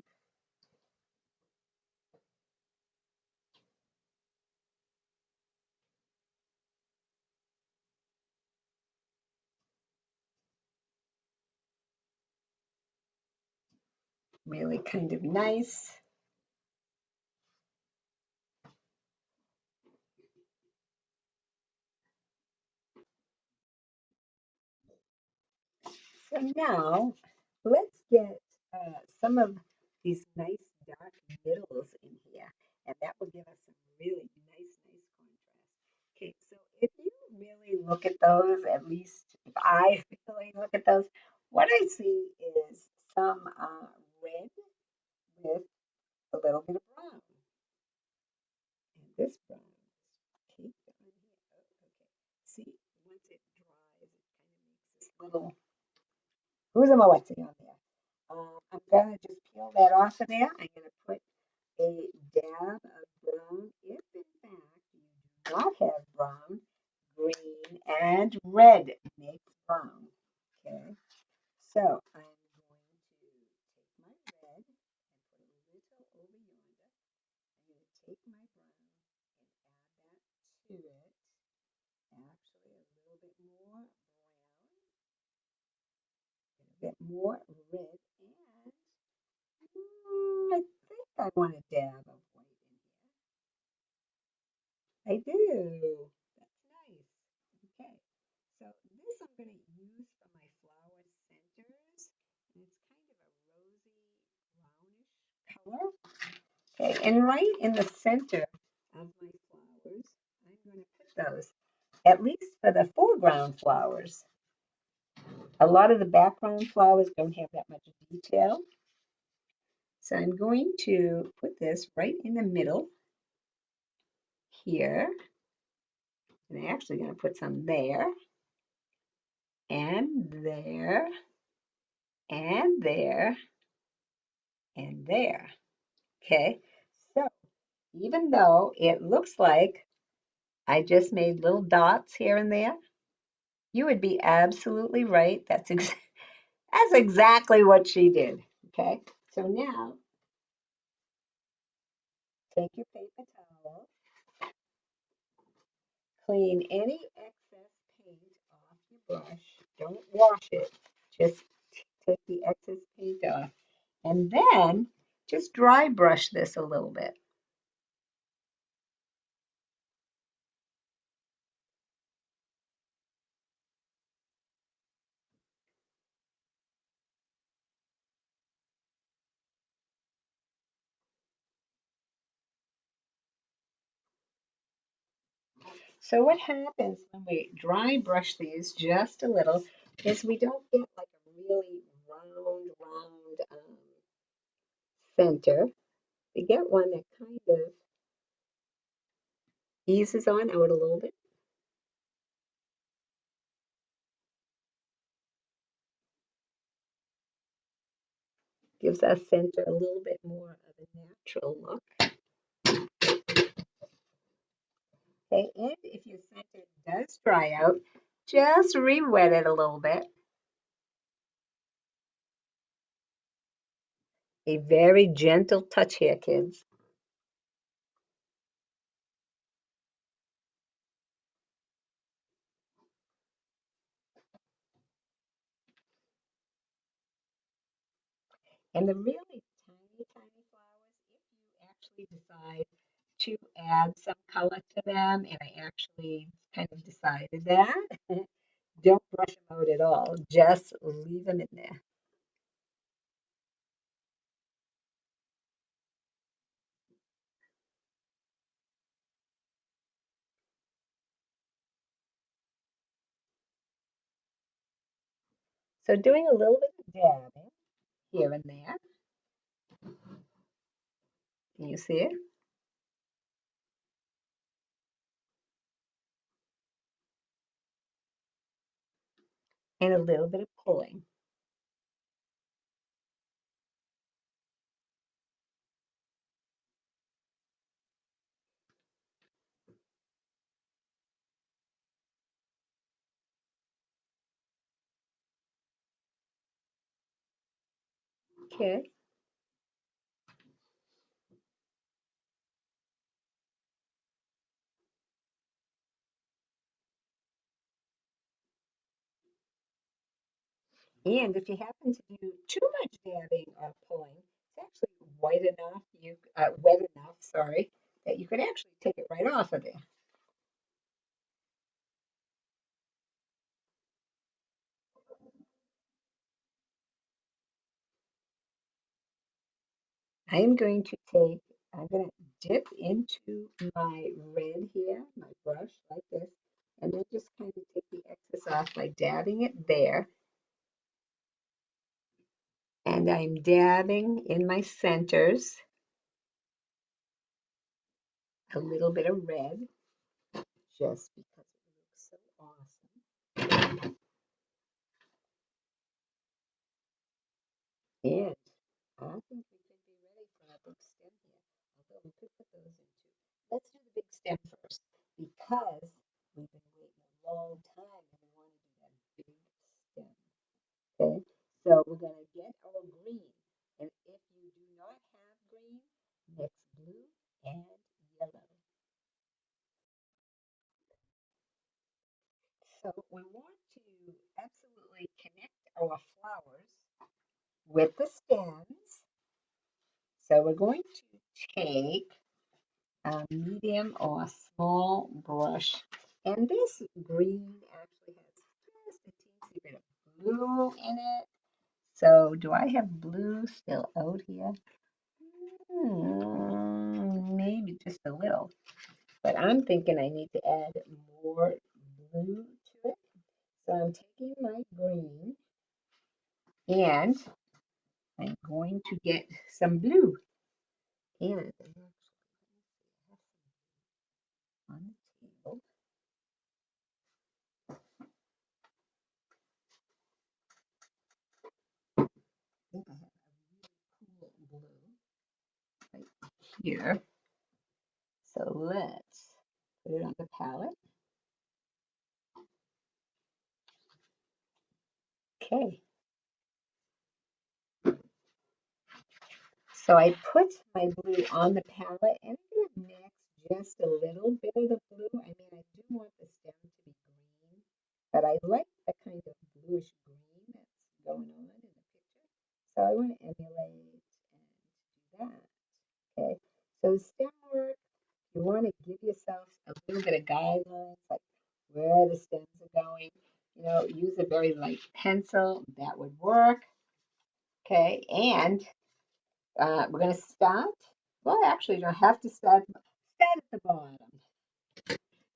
Really kind of nice. So now let's get some of these nice dark middles in here, and that will give us some really nice contrast. Okay, so if you really look at those, at least if I really look at those, what I see is some red with a little bit of brown. And this brown is caked on here. Oh, okay. See, once it dries, it kind of makes this little who's a moetzi on there. I'm going to just peel that off of there. I'm going to put a dab of brown if in fact you do not have brown, green, and red makes brown. Okay, so I'm going to take my red and put a little over yonder. I'm going to take my brown and add that to it. Actually, a little bit more brown, a bit more red, and I think I want a dab of white in here. I do. That's nice. Okay. So this I'm going to use for my flower centers. And it's kind of a rosy brownish color. Okay. And right in the center of my flowers, I'm going to put those, at least for the foreground flowers. A lot of the background flowers don't have that much detail. So I'm going to put this right in the middle here. And I'm actually going to put some there and there and there, and there. Okay, so even though it looks like I just made little dots here and there, you would be absolutely right. That's exactly what she did. Okay, so now take your paper towel, clean any excess paint off your brush. Don't wash it, just take the excess paint off. And then just dry brush this a little bit. So what happens when we dry brush these just a little is we don't get like a really round center. We get one that kind of eases on out a little bit, gives our center a little bit more of a natural look. Okay, and if your center does dry out, just re-wet it a little bit. A very gentle touch here, kids. And the really tiny flowers, if you actually decide to add some color to them, and I actually kind of decided that, don't brush them out at all. Just leave them in there. So doing a little bit of dabbing here and there. Can you see it? And a little bit of pulling. Okay. And if you happen to do too much dabbing or pulling, it's actually wet enough, sorry, that you could actually take it right off of there. I'm going to I'm going to dip into my red here, my brush like this, and then just kind of take the excess off by dabbing it there. And I'm dabbing in my centers a little bit of red just because it looks so awesome. And I think we could be ready for our big stem here, although we could put those in too. Let's do the big stem first because we've been waiting a long time and we want to do that big stem. Okay, so we're going to get our green. And if you do not have green, mix blue and yellow. So we want to absolutely connect our flowers with the stems. So we're going to take a medium or small brush. And this green actually has just a teensy bit of blue in it. So do I have blue still out here? Maybe just a little. But I'm thinking I need to add more blue to it. So I'm taking my green and I'm going to get some blue. And I actually have some on the table. here. So let's put it on the palette. Okay. So I put my blue on the palette and I'm going to mix just a little bit of the blue. I mean, I do want the stem to be green, but I like the kind of bluish green that's going on in the picture. So I want to emulate and do that. Okay. So stem work, you want to give yourself a little bit of guidelines, like where the stems are going. You know, use a very light pencil. That would work. Okay. And we're going to start. Well, actually, you don't have to start at the bottom.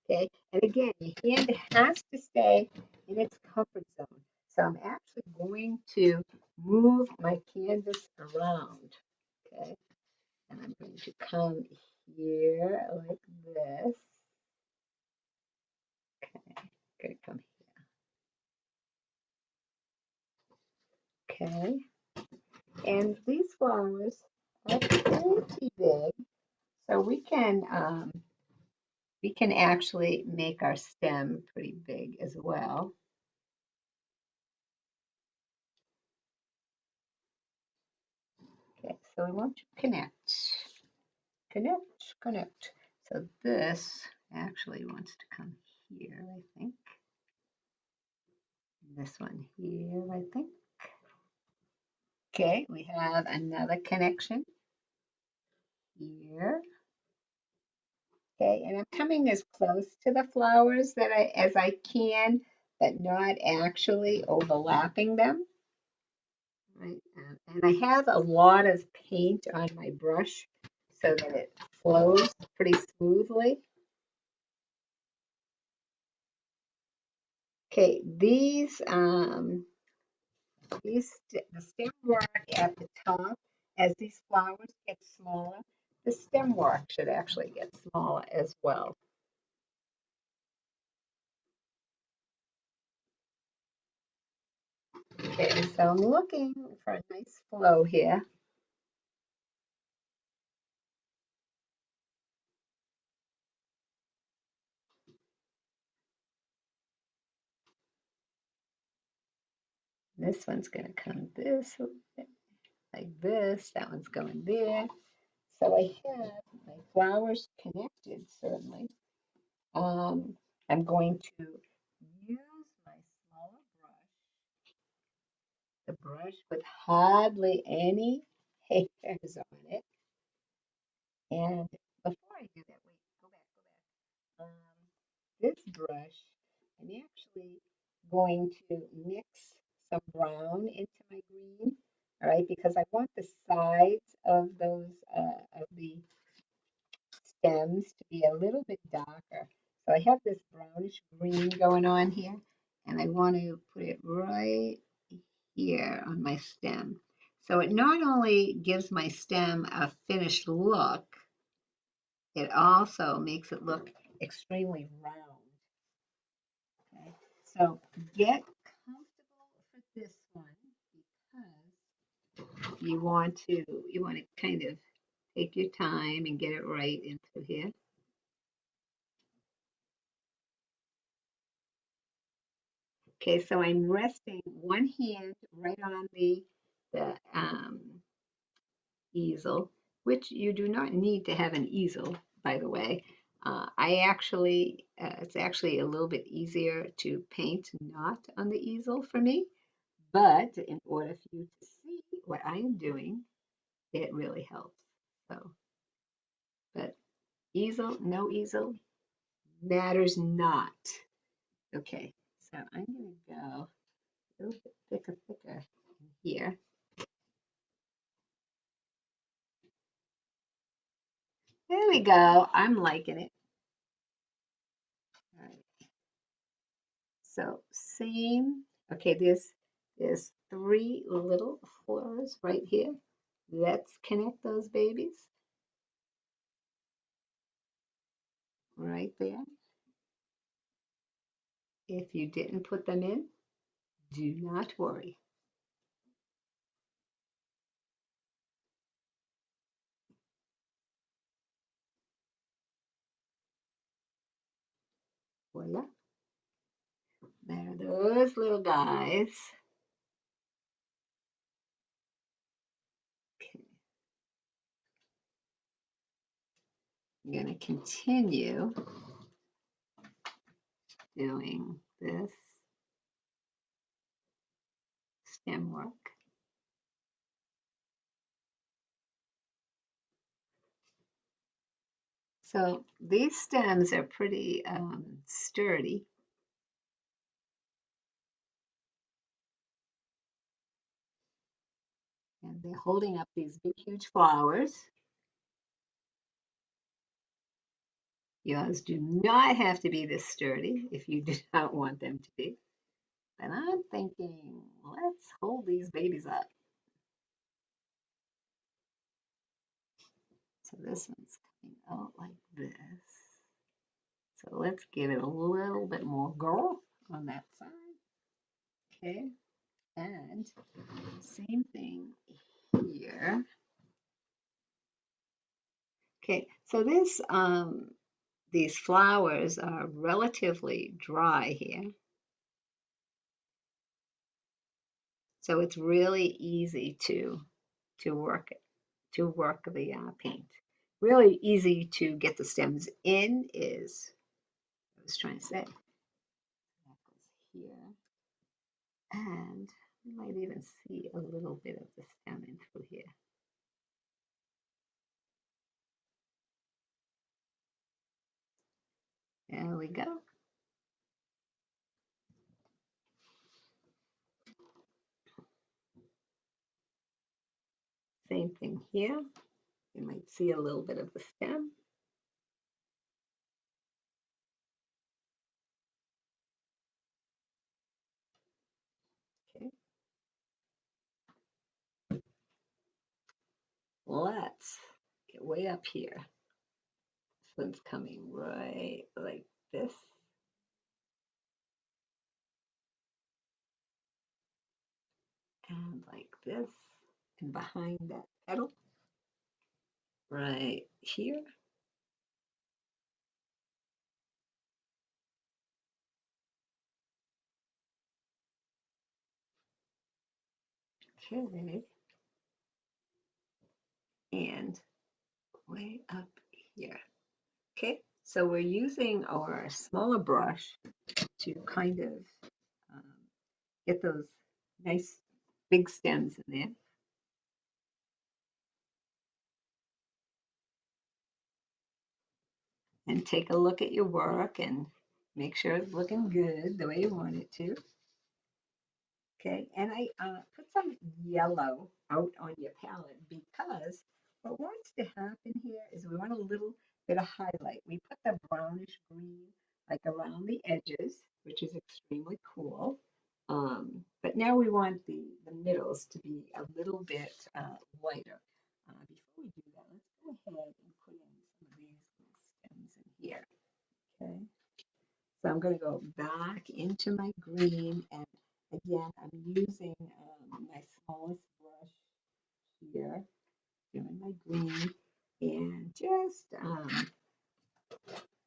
Okay, and again, your hand has to stay in its comfort zone. So I'm actually going to move my canvas around. Okay, and I'm going to come here like this. Okay, I'm going to come here. Okay, and these flowers are pretty big, so we can actually make our stem pretty big as well. Okay, so we want to connect. So this actually wants to come here, I think. This one here, I think. Okay, we have another connection here. Okay, and I'm coming as close to the flowers as I can, but not actually overlapping them. Right, and I have a lot of paint on my brush so that it flows pretty smoothly. Okay, the stem work at the top, as these flowers get smaller, the stem work should actually get smaller as well. Okay, so I'm looking for a nice flow here. This one's going to come this way, like this. That one's going there. So I have my flowers connected, certainly. I'm going to use my smaller brush, the brush with hardly any hairs on it. And before I do that, wait, go back. This brush, I'm actually going to mix some brown into my green, all right, because I want the sides of the stems to be a little bit darker. So I have this brownish green going on here, and I want to put it right here on my stem. So it not only gives my stem a finished look, it also makes it look extremely round. Okay, so get comfortable for this one because you want to kind of take your time and get it right into here. Okay, so I'm resting one hand right on the easel, which you do not need to have an easel, by the way. It's actually a little bit easier to paint not on the easel for me, but in order for you to see what I am doing, it really helps. So, but easel, no easel, matters not. Okay, so I'm going to go a little bit thicker here. There we go. I'm liking it. All right. So same. Okay, there's three little flowers right here. Let's connect those babies right there. If you didn't put them in, do not worry. Voila. There are those little guys. Okay. I'm going to continue doing this stem work. So these stems are pretty sturdy. And they're holding up these big, huge flowers. Yours do not have to be this sturdy if you do not want them to be. But I'm thinking, let's hold these babies up. So this one's coming out like this. So let's give it a little bit more girth on that side. Okay, and same thing here. Okay, so these flowers are relatively dry here. So it's really easy to work the paint. Really easy to get the stems in is, I was trying to say, that goes here. And we might even see a little bit of the stem in through here. There we go. Same thing here. You might see a little bit of the stem. Okay. Let's get way up here. This one's coming right like this. And like this. And behind that petal, right here. Okay. And way up here. Okay, so we're using our smaller brush to kind of um, get those nice big stems in there. And take a look at your work and make sure it's looking good the way you want it to. Okay, and I put some yellow out on your palette because what wants to happen here is we want a little bit of highlight. We put the brownish green like around the edges, which is extremely cool. But now we want the middles to be a little bit lighter. Before we do that, let's go ahead and put in some of these little stems in here. Okay. So I'm going to go back into my green, and again, I'm using my smallest brush here, doing my green, and just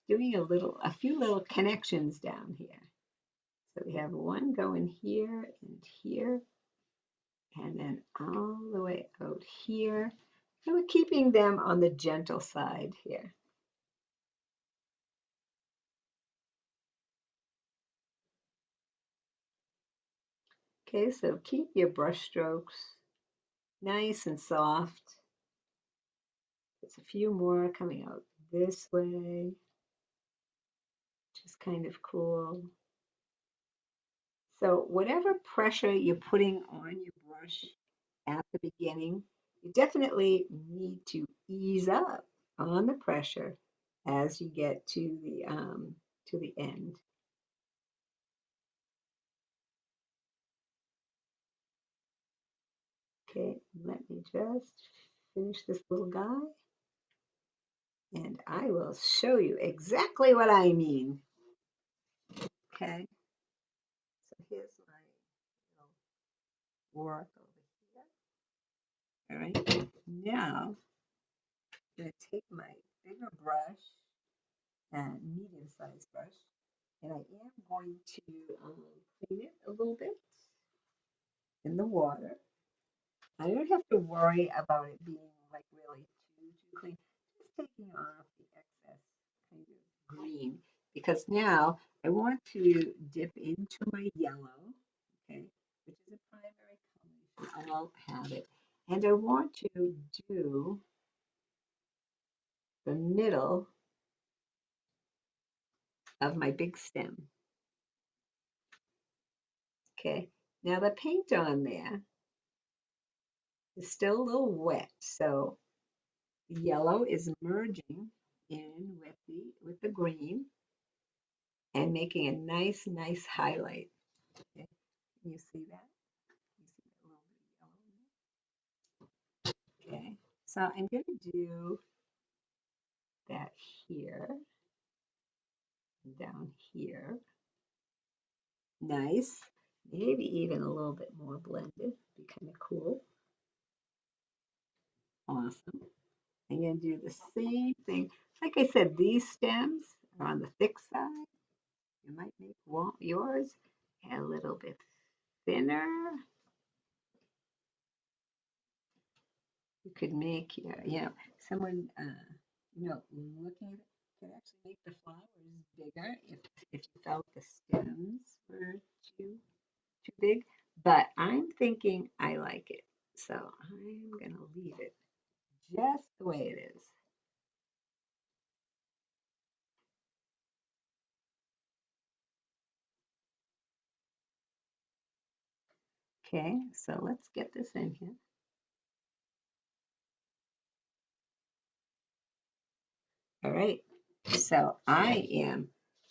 doing a few little connections down here. So we have one going here and here, and then all the way out here. And we're keeping them on the gentle side here. Okay, so keep your brush strokes nice and soft. There's a few more coming out this way, which is kind of cool. So whatever pressure you're putting on your brush at the beginning, you definitely need to ease up on the pressure as you get to the end. Okay, let me just finish this little guy, and I will show you exactly what I mean. Okay, so here's my little work over here. All right, now I'm going to take my bigger brush and medium-sized brush, And I am going to clean it a little bit in the water. I don't have to worry about it being like really too clean. Just taking off the excess kind of green because now I want to dip into my yellow, okay, which is a primary color. I'll have it. And I want to do the middle of my big stem. Okay, now the paint on there is still a little wet, so the yellow is merging in with the green and making a nice highlight. Okay, can you see that? You see that little bit of yellow? Okay, so I'm going to do that here and down here. Nice. Maybe even a little bit more blended. Be kind of cool. Awesome. I'm going to do the same thing. Like I said, these stems are on the thick side. You might make yours a little bit thinner. You could make, someone, looking at it could actually make the flowers bigger if you felt the stems were too big. But I'm thinking I like it, so I'm gonna leave it just the way it is. Okay, so let's get this in here. All right, so I am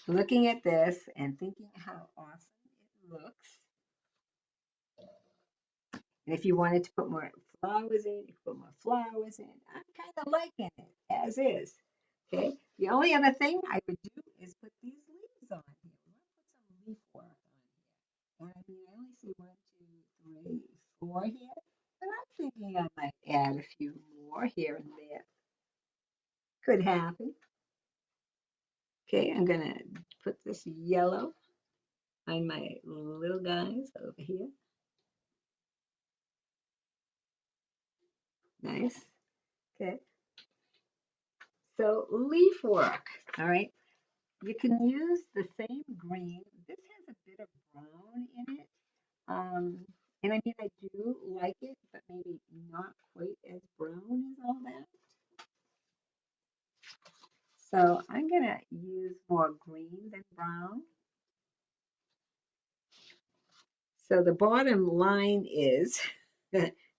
looking at this and thinking how awesome it looks. And if you wanted to put more flowers in, you could put more flowers in. I'm kind of liking it as is. Okay. The only other thing I would do is put these leaves on here. We want to put some leaf work on here. And I mean, I only see 1, 2, 3, 4 here. But I'm thinking I might add a few more here and there. Could happen. Okay, I'm gonna put this yellow on my little guys over here. Nice. Okay. So leaf work. All right. You can use the same green. This has a bit of brown in it. And I mean, I do like it, but maybe not quite as brown as all that. So I'm going to use more green than brown. So the bottom line is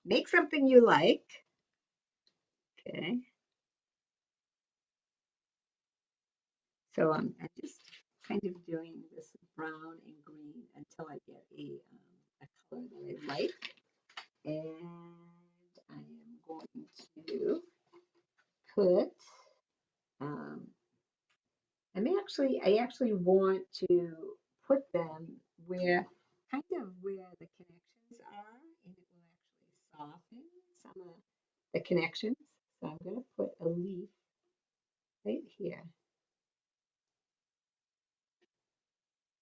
make something you like. Okay. So I'm just kind of doing this brown and green until I get a color that I like. And I am going to put, um, I actually want to put them where, kind of where the connections are, and it will actually soften some of the connections. So I'm going to put a leaf right here,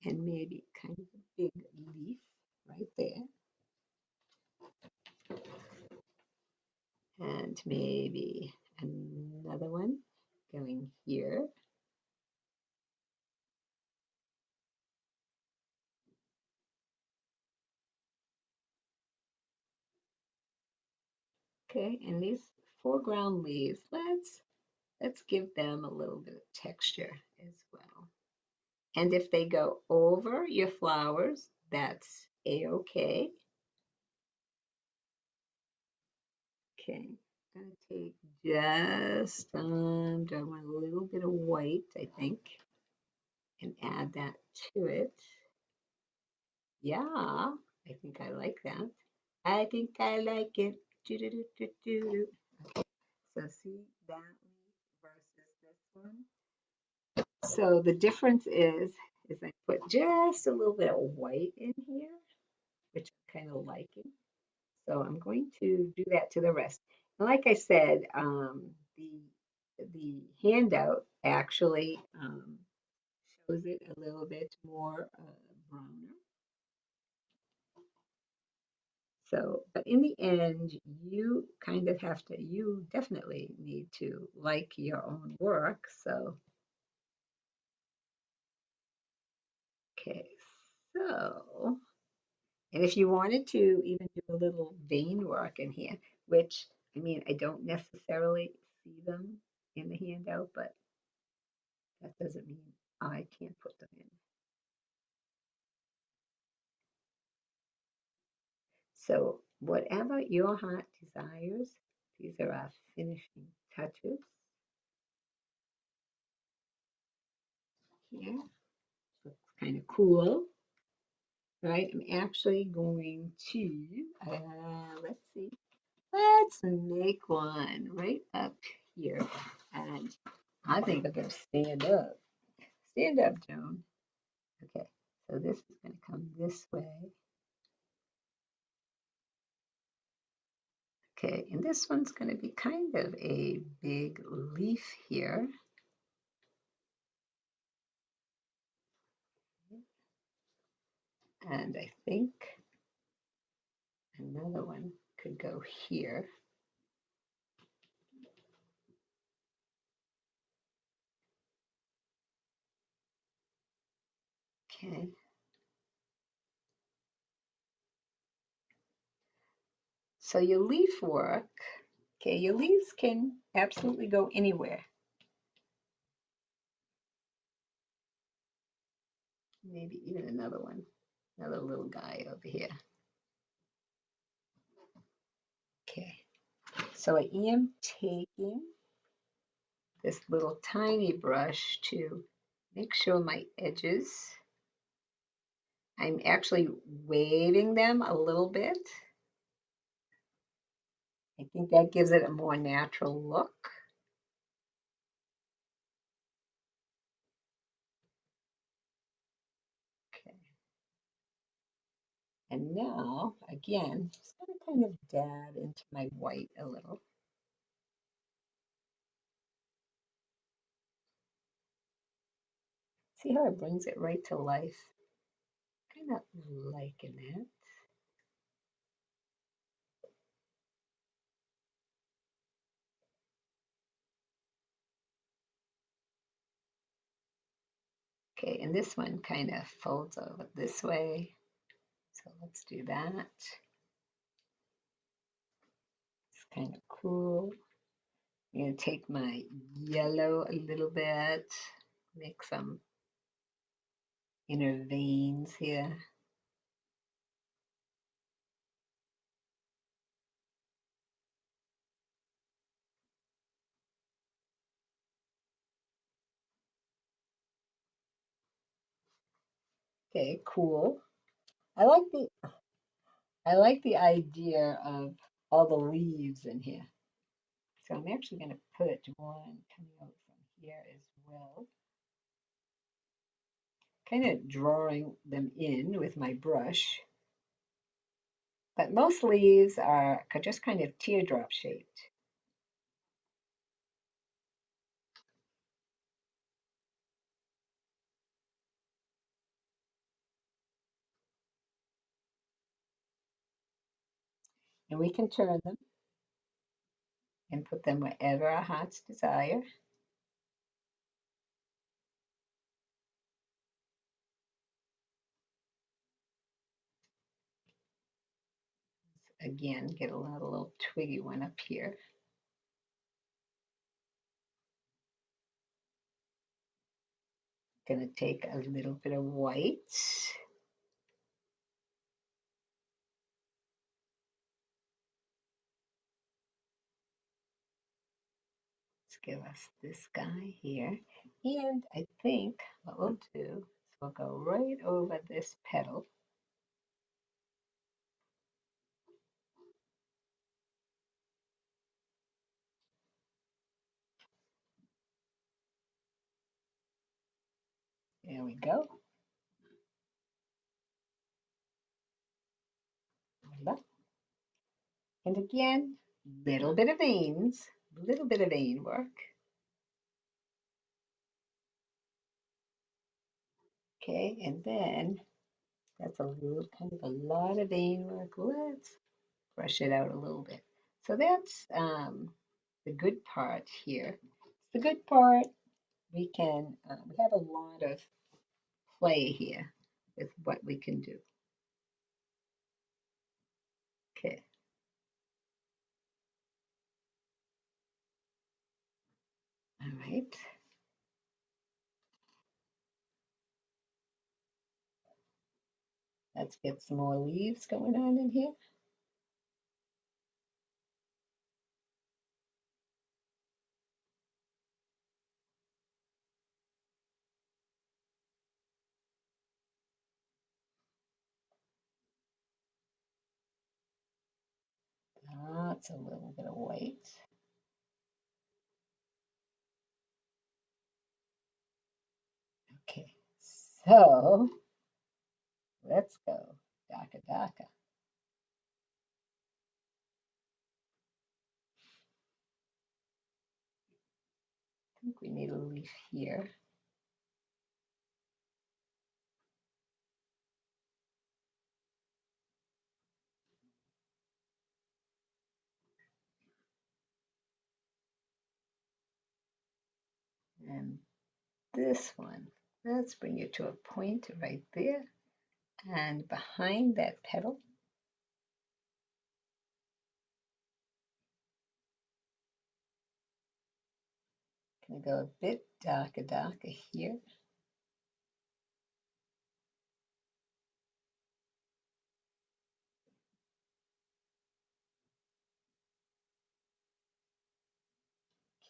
and maybe kind of a big leaf right there, and maybe another one going here. Okay, and these foreground leaves, let's give them a little bit of texture as well. And if they go over your flowers, that's a-okay. Okay, I'm gonna take just do I want a little bit of white, I think, and add that to it. Yeah, I think I like that. I think I like it. Do, do, do, do, do. So see that leaf versus this one. So the difference is I put just a little bit of white in here, which I'm kind of liking. So I'm going to do that to the rest. And like I said, the handout actually shows it a little bit more browner. So, but in the end, you kind of have to, you definitely need to like your own work. So, okay, so, and if you wanted to even do a little vein work in here, which I mean, I don't necessarily see them in the handout, but that doesn't mean I can't put them in. So, whatever your heart desires, these are our finishing touches here. Looks kind of cool, right? I'm actually going to, let's see, let's make one right up here. And I think I'm going to stand up. Stand up, Joan. Okay, so this is going to come this way. Okay, and this one's going to be kind of a big leaf here. And I think another one could go here. Okay. So your leaf work, okay, your leaves can absolutely go anywhere. Maybe even another one, another little guy over here. Okay, so I am taking this little tiny brush to make sure my edges, I'm actually waving them a little bit. I think that gives it a more natural look. Okay. And now, again, just going to kind of dab into my white a little. See how it brings it right to life? Kind of liking that. Okay, and this one kind of folds over this way. So let's do that. It's kind of cool. I'm going to take my yellow a little bit, make some inner veins here. Okay, cool. I like the I like the idea of all the leaves in here. So I'm actually going to put one coming out from here as well. Kind of drawing them in with my brush. But most leaves are just kind of teardrop shaped. And we can turn them and put them wherever our hearts desire. Again, get another little twiggy one up here. Gonna take a little bit of white. Let's give us this guy here. And I think what we'll do is we'll go right over this petal. There we go. Voila. And again, little bit of veins, little bit of vein work. Okay, and then that's a little kind of a lot of vein work. Let's brush it out a little bit. So that's the good part here. The good part, we have a lot of play here with what we can do. Okay, all right. Let's get some more leaves going on in here. Lots a little bit of white. Okay, so let's go. Daka Daka. I think we need a leaf here. And this one, let's bring it to a point right there. And behind that petal, gonna go a bit darker, darker here.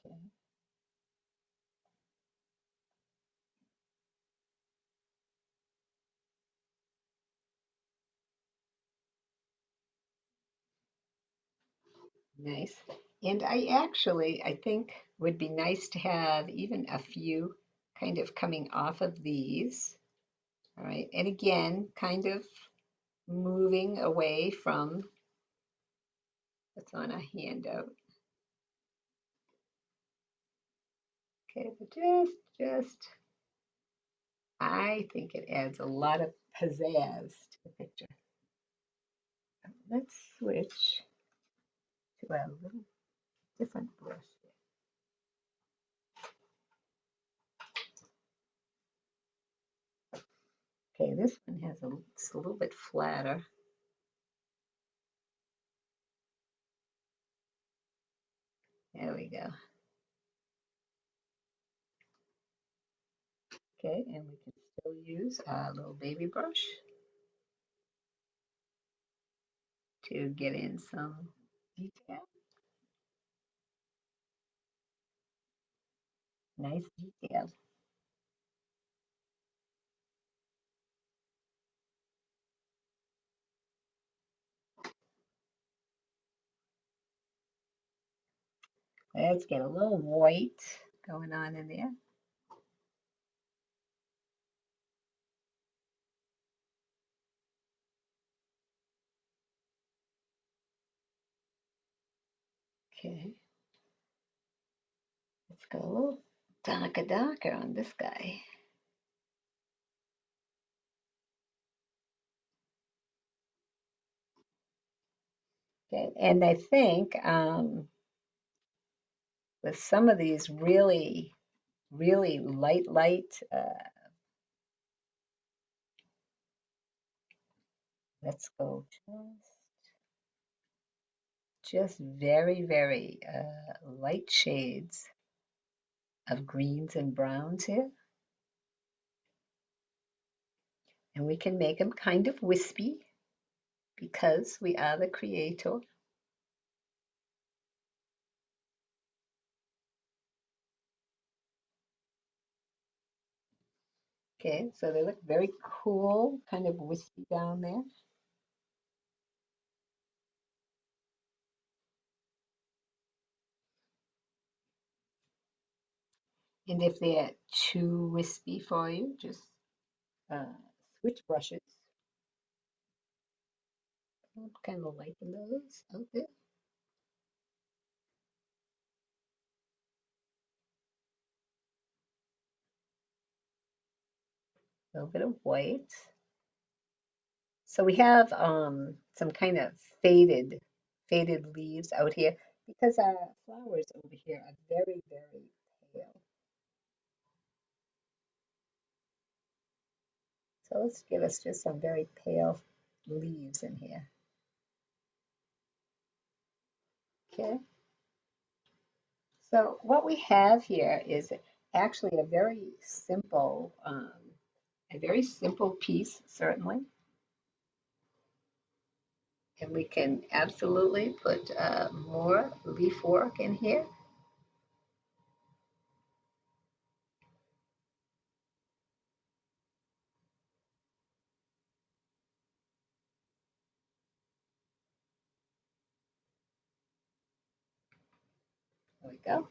Okay. Nice. And I think would be nice to have even a few kind of coming off of these. All right. And again, kind of moving away from what's on a handout. Okay, but just, I think it adds a lot of pizzazz to the picture. Let's switch to a little different brush. Okay, this one has it's a little bit flatter. There we go. Okay, and we can still use a little baby brush to get in some detail. Nice detail. Let's get a little white going on in there. Okay, let's go a little darker on this guy. Okay, and I think with some of these really light, let's go just very light shades of greens and browns here. And we can make them kind of wispy because we are the creator. Okay, so they look very cool, kind of wispy down there. And if they're too wispy for you, just uh, switch brushes. I'm kind of liking those out there. A little bit of white. So we have some kind of faded leaves out here because our flowers over here are very, very pale. So let's give us just some very pale leaves in here. Okay. So what we have here is actually a very simple piece, certainly. And we can absolutely put more leaf work in here. There we go.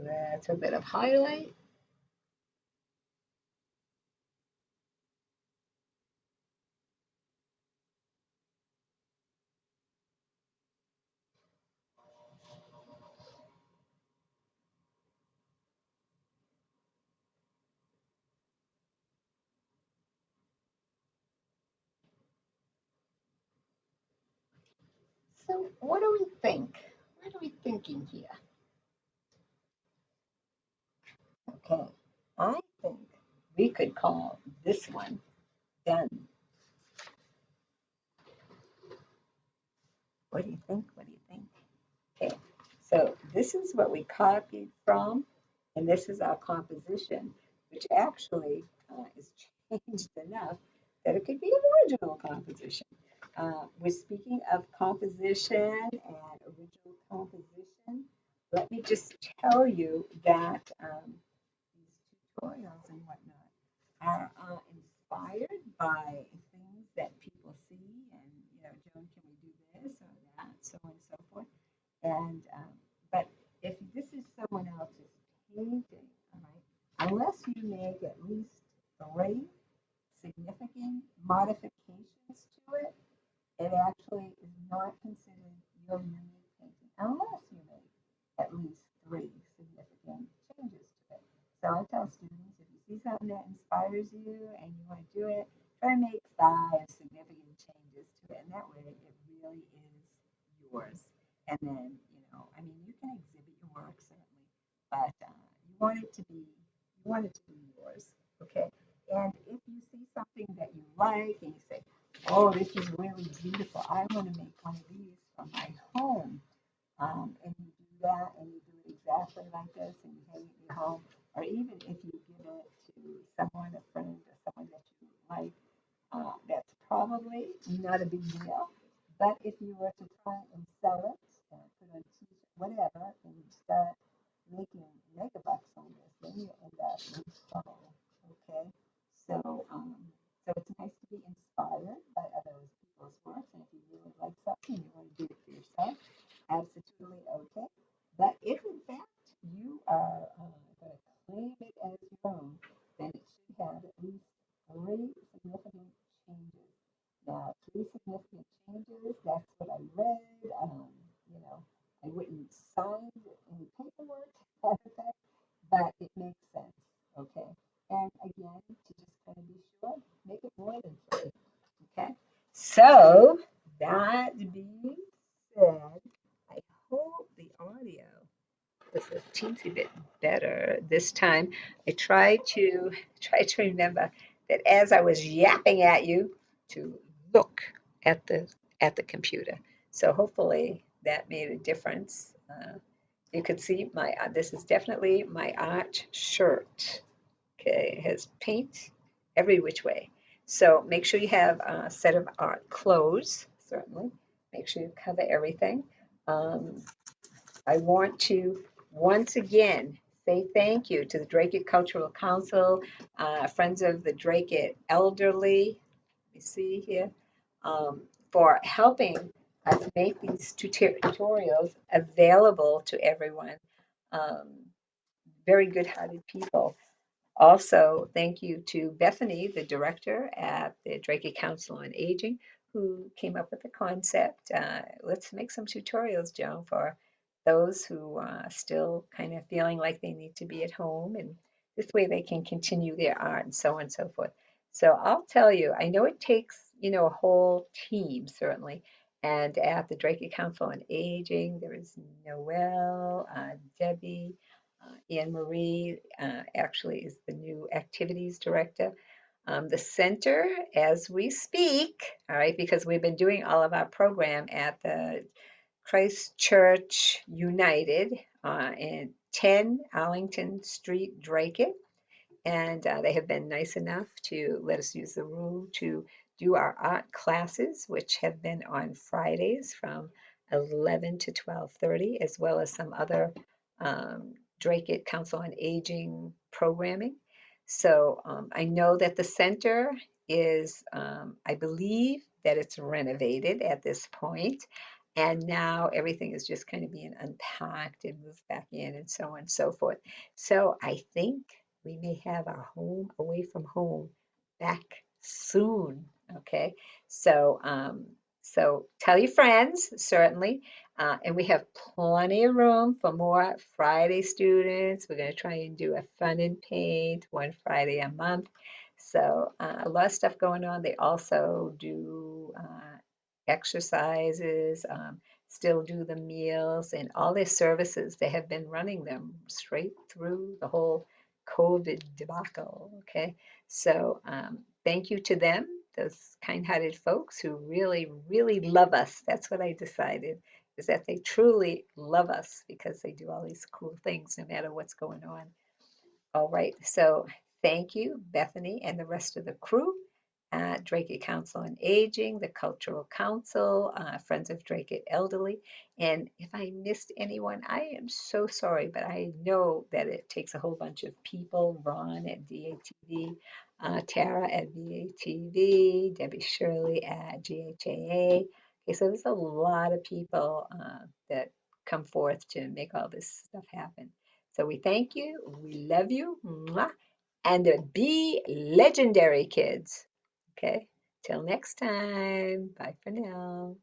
That's a bit of highlight. So what do we think? What are we thinking here? Okay, I think we could call this one done. What do you think? What do you think? Okay, so this is what we copied from, and this is our composition, which actually is changed enough that it could be an original composition. We're speaking of composition and original composition. Let me just tell you that these tutorials and whatnot are inspired by things that people see, and Joan, can we do this or that, so on and so forth. And but if this is someone else's painting, all right, unless you make at least three significant modifications to it, it actually is not considered your unique painting unless you make at least three significant changes to it. So I tell students, if you see something that inspires you and you want to do it, try to make five significant changes to it, and that way it really is yours. And then, I mean, you can exhibit your work certainly, but you want it to be yours, okay? And if you see something that you like and you say, oh, this is really beautiful. I want to make one of these for my home. And you do that and you do it exactly like this and you hang it in your home. Or even if you give it to someone, a friend, or someone that you like, that's probably not a big deal. But if you were to try and sell it and put on a t-shirt, whatever, and you start making megabucks on this, then you end up in trouble. Okay, so so it's nice to be inspired by other people's works, and if you really like something, you want to do it for yourself, absolutely okay. But if in fact you are going to claim it as your own, then it should have at least three significant changes. Now, three significant changes, that's what I read. You know, I wouldn't sign any paperwork to that effect, but it makes sense, okay? And again, to just kind of be sure, make it more than three, okay? So, that being said, I hope the audio was a teensy bit better this time. I try to remember that as I was yapping at you to look at the computer. So hopefully that made a difference. You can see this is definitely my art shirt. Okay, it has paint every which way. So make sure you have a set of art clothes, certainly. Make sure you cover everything. Um, I want to once again say thank you to the Drake Cultural Council, Friends of the Drake Elderly, you see here, um, for helping us make these tutorials available to everyone. Um, very good-hearted people. Also, thank you to Bethany, the director at the Drake Council on Aging, who came up with the concept. Let's make some tutorials, Joan, for those who are still kind of feeling like they need to be at home, and this way they can continue their art and so on and so forth. So I'll tell you, I know it takes, a whole team, certainly. And at the Drake Council on Aging, there is Noelle, Debbie, Anne Marie, actually is the new activities director. The center, as we speak, all right, because we've been doing all of our program at the Christchurch United in 10 Arlington Street, Drake, and they have been nice enough to let us use the room to do our art classes, which have been on Fridays from 11 to 12:30, as well as some other Drake Council on Aging programming. So I know that the center is, I believe that it's renovated at this point, and now everything is just kind of being unpacked and moved back in and so on and so forth. So I think we may have our home away from home back soon. Okay, so so tell your friends certainly, and we have plenty of room for more Friday students. We're going to try and do a fun and paint one Friday a month. So a lot of stuff going on. They also do exercises. Still do the meals and all their services. They have been running them straight through the whole COVID debacle. Okay, so thank you to them, those kind-hearted folks who really, really love us. That's what I decided, is that they truly love us because they do all these cool things no matter what's going on. All right, so thank you, Bethany, and the rest of the crew at Drake Council on Aging, the Cultural Council, Friends of Drake Elderly. And if I missed anyone, I am so sorry, but I know that it takes a whole bunch of people. Ron at DATV, Tara at VATV, Debbie Shirley at GHAA. Okay, so there's a lot of people that come forth to make all this stuff happen. So we thank you, we love you, mwah, and be legendary, kids. Okay, till next time. Bye for now.